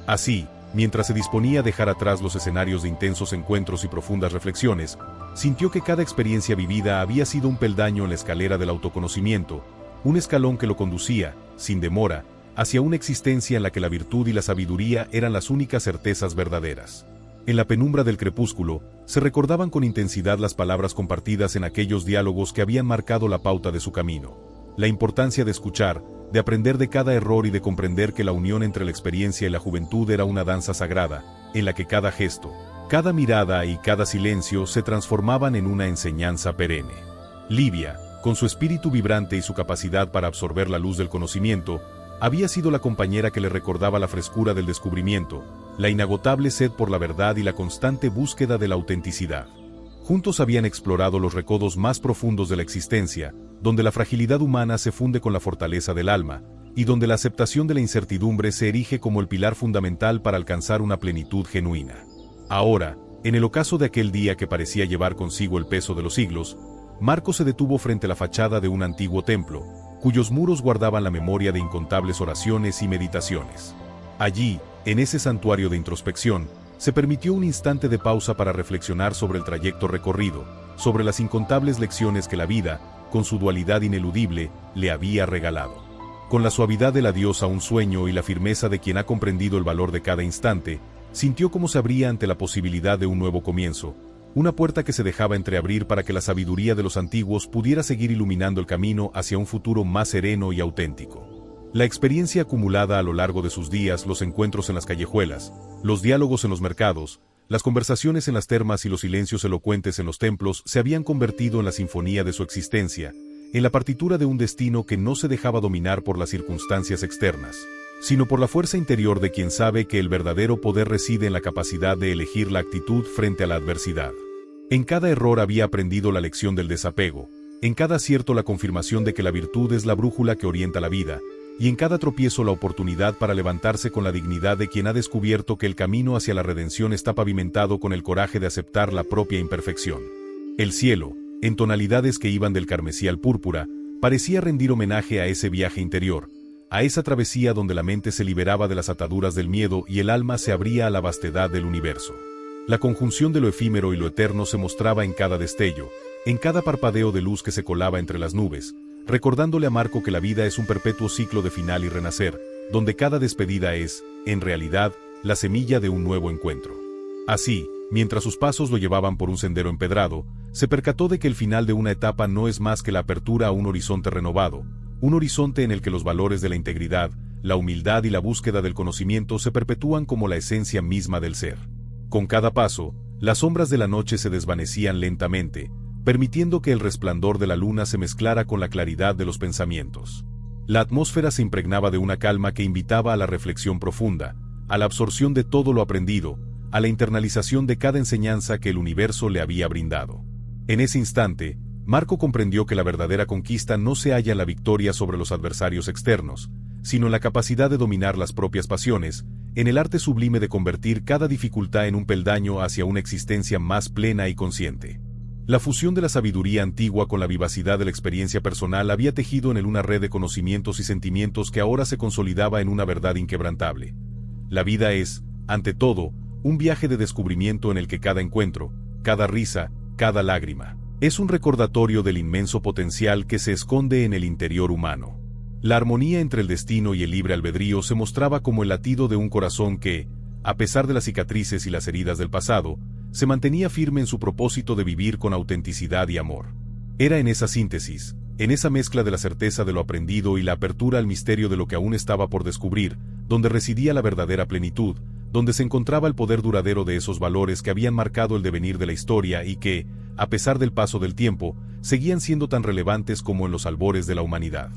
Así, mientras se disponía a dejar atrás los escenarios de intensos encuentros y profundas reflexiones, sintió que cada experiencia vivida había sido un peldaño en la escalera del autoconocimiento, un escalón que lo conducía, sin demora, hacia una existencia en la que la virtud y la sabiduría eran las únicas certezas verdaderas. En la penumbra del crepúsculo, se recordaban con intensidad las palabras compartidas en aquellos diálogos que habían marcado la pauta de su camino. La importancia de escuchar, de aprender de cada error y de comprender que la unión entre la experiencia y la juventud era una danza sagrada, en la que cada gesto, cada mirada y cada silencio se transformaban en una enseñanza perenne. Livia, con su espíritu vibrante y su capacidad para absorber la luz del conocimiento, había sido la compañera que le recordaba la frescura del descubrimiento, la inagotable sed por la verdad y la constante búsqueda de la autenticidad. Juntos habían explorado los recodos más profundos de la existencia, donde la fragilidad humana se funde con la fortaleza del alma, y donde la aceptación de la incertidumbre se erige como el pilar fundamental para alcanzar una plenitud genuina. Ahora, en el ocaso de aquel día que parecía llevar consigo el peso de los siglos, Marco se detuvo frente a la fachada de un antiguo templo, cuyos muros guardaban la memoria de incontables oraciones y meditaciones. Allí, en ese santuario de introspección, se permitió un instante de pausa para reflexionar sobre el trayecto recorrido, sobre las incontables lecciones que la vida, con su dualidad ineludible, le había regalado. Con la suavidad de la diosa un sueño y la firmeza de quien ha comprendido el valor de cada instante, sintió cómo se abría ante la posibilidad de un nuevo comienzo, una puerta que se dejaba entreabrir para que la sabiduría de los antiguos pudiera seguir iluminando el camino hacia un futuro más sereno y auténtico. La experiencia acumulada a lo largo de sus días, los encuentros en las callejuelas, los diálogos en los mercados, las conversaciones en las termas y los silencios elocuentes en los templos se habían convertido en la sinfonía de su existencia, en la partitura de un destino que no se dejaba dominar por las circunstancias externas, sino por la fuerza interior de quien sabe que el verdadero poder reside en la capacidad de elegir la actitud frente a la adversidad. En cada error había aprendido la lección del desapego, en cada acierto la confirmación de que la virtud es la brújula que orienta la vida, y en cada tropiezo la oportunidad para levantarse con la dignidad de quien ha descubierto que el camino hacia la redención está pavimentado con el coraje de aceptar la propia imperfección. El cielo, en tonalidades que iban del carmesí al púrpura, parecía rendir homenaje a ese viaje interior, a esa travesía donde la mente se liberaba de las ataduras del miedo y el alma se abría a la vastedad del universo. La conjunción de lo efímero y lo eterno se mostraba en cada destello, en cada parpadeo de luz que se colaba entre las nubes, recordándole a Marco que la vida es un perpetuo ciclo de final y renacer, donde cada despedida es, en realidad, la semilla de un nuevo encuentro. Así, mientras sus pasos lo llevaban por un sendero empedrado, se percató de que el final de una etapa no es más que la apertura a un horizonte renovado, un horizonte en el que los valores de la integridad, la humildad y la búsqueda del conocimiento se perpetúan como la esencia misma del ser. Con cada paso, las sombras de la noche se desvanecían lentamente, permitiendo que el resplandor de la luna se mezclara con la claridad de los pensamientos. La atmósfera se impregnaba de una calma que invitaba a la reflexión profunda, a la absorción de todo lo aprendido, a la internalización de cada enseñanza que el universo le había brindado. En ese instante, Marco comprendió que la verdadera conquista no se halla en la victoria sobre los adversarios externos, sino en la capacidad de dominar las propias pasiones, en el arte sublime de convertir cada dificultad en un peldaño hacia una existencia más plena y consciente. La fusión de la sabiduría antigua con la vivacidad de la experiencia personal había tejido en él una red de conocimientos y sentimientos que ahora se consolidaba en una verdad inquebrantable. La vida es, ante todo, un viaje de descubrimiento en el que cada encuentro, cada risa, cada lágrima, es un recordatorio del inmenso potencial que se esconde en el interior humano. La armonía entre el destino y el libre albedrío se mostraba como el latido de un corazón que, a pesar de las cicatrices y las heridas del pasado, se mantenía firme en su propósito de vivir con autenticidad y amor. Era en esa síntesis, en esa mezcla de la certeza de lo aprendido y la apertura al misterio de lo que aún estaba por descubrir, donde residía la verdadera plenitud, donde se encontraba el poder duradero de esos valores que habían marcado el devenir de la historia y que, a pesar del paso del tiempo, seguían siendo tan relevantes como en los albores de la humanidad.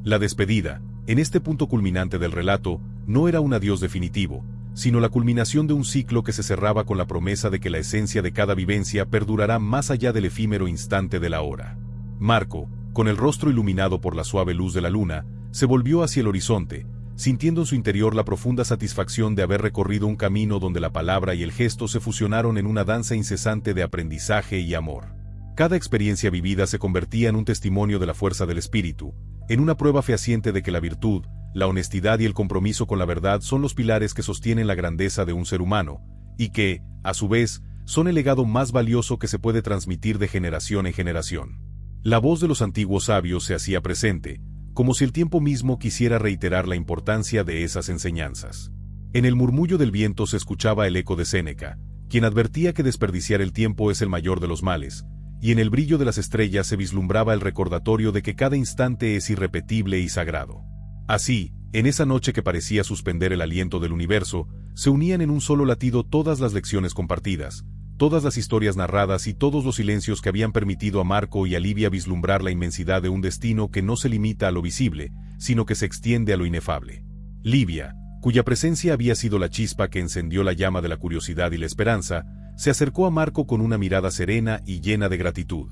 La despedida, en este punto culminante del relato, no era un adiós definitivo, sino la culminación de un ciclo que se cerraba con la promesa de que la esencia de cada vivencia perdurará más allá del efímero instante de la hora. Marco, con el rostro iluminado por la suave luz de la luna, se volvió hacia el horizonte, sintiendo en su interior la profunda satisfacción de haber recorrido un camino donde la palabra y el gesto se fusionaron en una danza incesante de aprendizaje y amor. Cada experiencia vivida se convertía en un testimonio de la fuerza del espíritu, en una prueba fehaciente de que la virtud, la honestidad y el compromiso con la verdad son los pilares que sostienen la grandeza de un ser humano, y que, a su vez, son el legado más valioso que se puede transmitir de generación en generación. La voz de los antiguos sabios se hacía presente, como si el tiempo mismo quisiera reiterar la importancia de esas enseñanzas. En el murmullo del viento se escuchaba el eco de Séneca, quien advertía que desperdiciar el tiempo es el mayor de los males, y en el brillo de las estrellas se vislumbraba el recordatorio de que cada instante es irrepetible y sagrado. Así, en esa noche que parecía suspender el aliento del universo, se unían en un solo latido todas las lecciones compartidas, todas las historias narradas y todos los silencios que habían permitido a Marco y a Livia vislumbrar la inmensidad de un destino que no se limita a lo visible, sino que se extiende a lo inefable. Livia, cuya presencia había sido la chispa que encendió la llama de la curiosidad y la esperanza, se acercó a Marco con una mirada serena y llena de gratitud.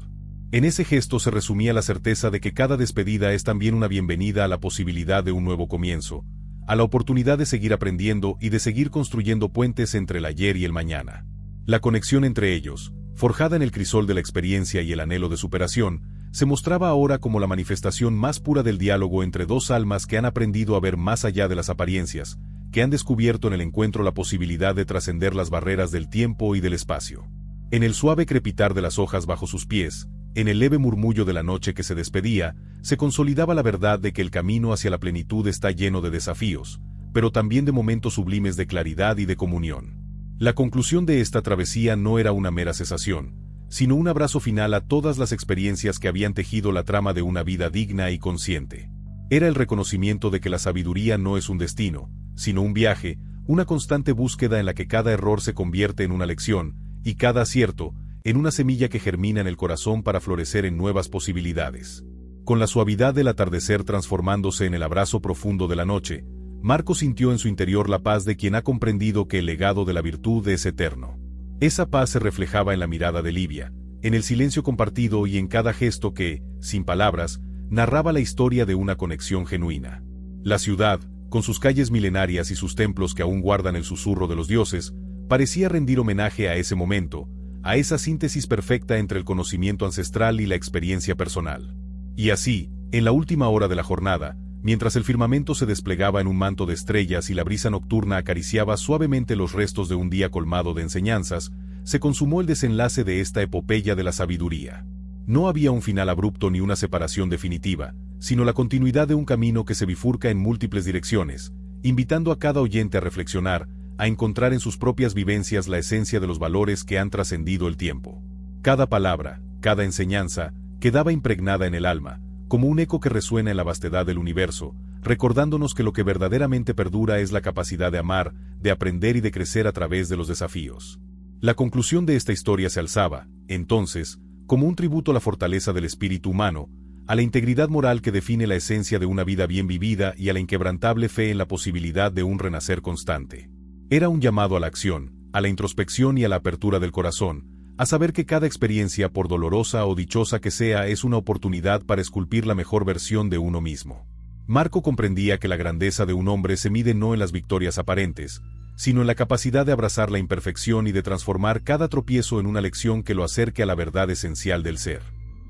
En ese gesto se resumía la certeza de que cada despedida es también una bienvenida a la posibilidad de un nuevo comienzo, a la oportunidad de seguir aprendiendo y de seguir construyendo puentes entre el ayer y el mañana. La conexión entre ellos, forjada en el crisol de la experiencia y el anhelo de superación, se mostraba ahora como la manifestación más pura del diálogo entre dos almas que han aprendido a ver más allá de las apariencias, que han descubierto en el encuentro la posibilidad de trascender las barreras del tiempo y del espacio. En el suave crepitar de las hojas bajo sus pies, en el leve murmullo de la noche que se despedía, se consolidaba la verdad de que el camino hacia la plenitud está lleno de desafíos, pero también de momentos sublimes de claridad y de comunión. La conclusión de esta travesía no era una mera cesación, sino un abrazo final a todas las experiencias que habían tejido la trama de una vida digna y consciente. Era el reconocimiento de que la sabiduría no es un destino, sino un viaje, una constante búsqueda en la que cada error se convierte en una lección, y cada acierto, en una semilla que germina en el corazón para florecer en nuevas posibilidades. Con la suavidad del atardecer transformándose en el abrazo profundo de la noche, Marco sintió en su interior la paz de quien ha comprendido que el legado de la virtud es eterno. Esa paz se reflejaba en la mirada de Livia, en el silencio compartido y en cada gesto que, sin palabras, narraba la historia de una conexión genuina. La ciudad, con sus calles milenarias y sus templos que aún guardan el susurro de los dioses, parecía rendir homenaje a ese momento, a esa síntesis perfecta entre el conocimiento ancestral y la experiencia personal. Y así, en la última hora de la jornada, mientras el firmamento se desplegaba en un manto de estrellas y la brisa nocturna acariciaba suavemente los restos de un día colmado de enseñanzas, se consumó el desenlace de esta epopeya de la sabiduría. No había un final abrupto ni una separación definitiva, sino la continuidad de un camino que se bifurca en múltiples direcciones, invitando a cada oyente a reflexionar, a encontrar en sus propias vivencias la esencia de los valores que han trascendido el tiempo. Cada palabra, cada enseñanza, quedaba impregnada en el alma, como un eco que resuena en la vastedad del universo, recordándonos que lo que verdaderamente perdura es la capacidad de amar, de aprender y de crecer a través de los desafíos. La conclusión de esta historia se alzaba, entonces, como un tributo a la fortaleza del espíritu humano, a la integridad moral que define la esencia de una vida bien vivida y a la inquebrantable fe en la posibilidad de un renacer constante. Era un llamado a la acción, a la introspección y a la apertura del corazón, a saber que cada experiencia, por dolorosa o dichosa que sea, es una oportunidad para esculpir la mejor versión de uno mismo. Marco comprendía que la grandeza de un hombre se mide no en las victorias aparentes, sino en la capacidad de abrazar la imperfección y de transformar cada tropiezo en una lección que lo acerque a la verdad esencial del ser.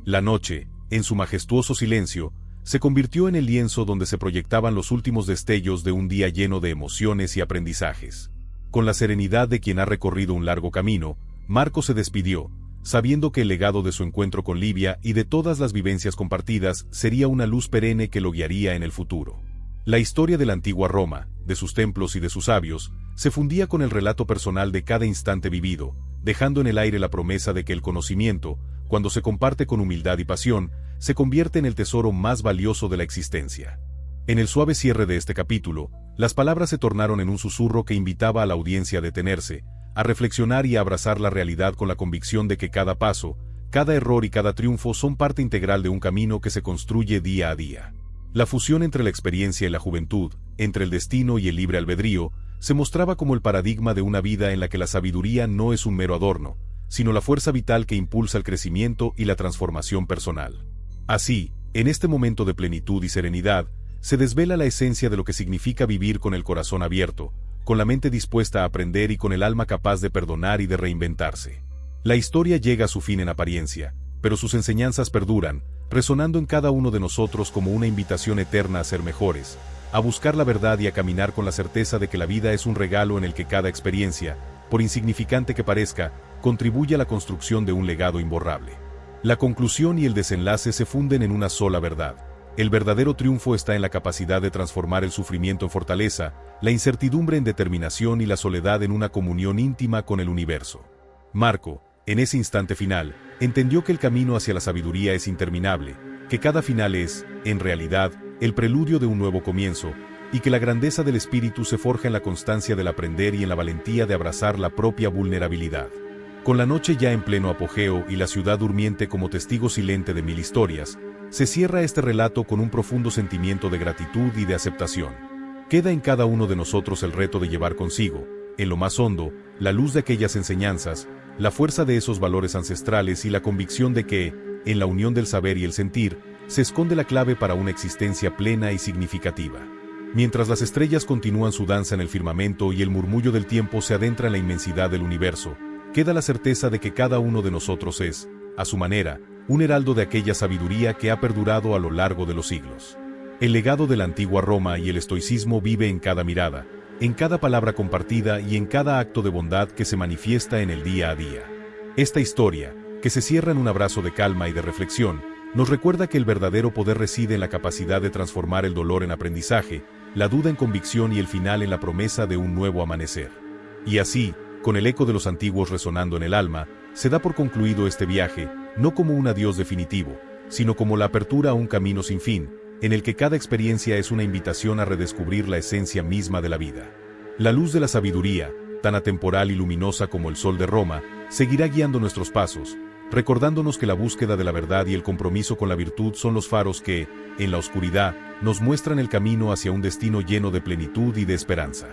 La noche, en su majestuoso silencio, se convirtió en el lienzo donde se proyectaban los últimos destellos de un día lleno de emociones y aprendizajes. Con la serenidad de quien ha recorrido un largo camino, Marco se despidió, sabiendo que el legado de su encuentro con Livia y de todas las vivencias compartidas sería una luz perenne que lo guiaría en el futuro. La historia de la antigua Roma, de sus templos y de sus sabios, se fundía con el relato personal de cada instante vivido, dejando en el aire la promesa de que el conocimiento, cuando se comparte con humildad y pasión, se convierte en el tesoro más valioso de la existencia. En el suave cierre de este capítulo, las palabras se tornaron en un susurro que invitaba a la audiencia a detenerse, a reflexionar y a abrazar la realidad con la convicción de que cada paso, cada error y cada triunfo son parte integral de un camino que se construye día a día. La fusión entre la experiencia y la juventud, entre el destino y el libre albedrío, se mostraba como el paradigma de una vida en la que la sabiduría no es un mero adorno, sino la fuerza vital que impulsa el crecimiento y la transformación personal. Así, en este momento de plenitud y serenidad, se desvela la esencia de lo que significa vivir con el corazón abierto, con la mente dispuesta a aprender y con el alma capaz de perdonar y de reinventarse. La historia llega a su fin en apariencia, pero sus enseñanzas perduran, resonando en cada uno de nosotros como una invitación eterna a ser mejores, a buscar la verdad y a caminar con la certeza de que la vida es un regalo en el que cada experiencia, por insignificante que parezca, contribuye a la construcción de un legado imborrable. La conclusión y el desenlace se funden en una sola verdad. El verdadero triunfo está en la capacidad de transformar el sufrimiento en fortaleza, la incertidumbre en determinación y la soledad en una comunión íntima con el universo. Marco, en ese instante final, entendió que el camino hacia la sabiduría es interminable, que cada final es, en realidad, el preludio de un nuevo comienzo, y que la grandeza del espíritu se forja en la constancia del aprender y en la valentía de abrazar la propia vulnerabilidad. Con la noche ya en pleno apogeo y la ciudad durmiente como testigo silente de mil historias, se cierra este relato con un profundo sentimiento de gratitud y de aceptación. Queda en cada uno de nosotros el reto de llevar consigo, en lo más hondo, la luz de aquellas enseñanzas, la fuerza de esos valores ancestrales y la convicción de que, en la unión del saber y el sentir, se esconde la clave para una existencia plena y significativa. Mientras las estrellas continúan su danza en el firmamento y el murmullo del tiempo se adentra en la inmensidad del universo, queda la certeza de que cada uno de nosotros es, a su manera, un heraldo de aquella sabiduría que ha perdurado a lo largo de los siglos. El legado de la antigua Roma y el estoicismo vive en cada mirada, en cada palabra compartida y en cada acto de bondad que se manifiesta en el día a día. Esta historia, que se cierra en un abrazo de calma y de reflexión, nos recuerda que el verdadero poder reside en la capacidad de transformar el dolor en aprendizaje, la duda en convicción y el final en la promesa de un nuevo amanecer. Y así, con el eco de los antiguos resonando en el alma, se da por concluido este viaje, no como un adiós definitivo, sino como la apertura a un camino sin fin, en el que cada experiencia es una invitación a redescubrir la esencia misma de la vida. La luz de la sabiduría, tan atemporal y luminosa como el sol de Roma, seguirá guiando nuestros pasos, recordándonos que la búsqueda de la verdad y el compromiso con la virtud son los faros que, en la oscuridad, nos muestran el camino hacia un destino lleno de plenitud y de esperanza.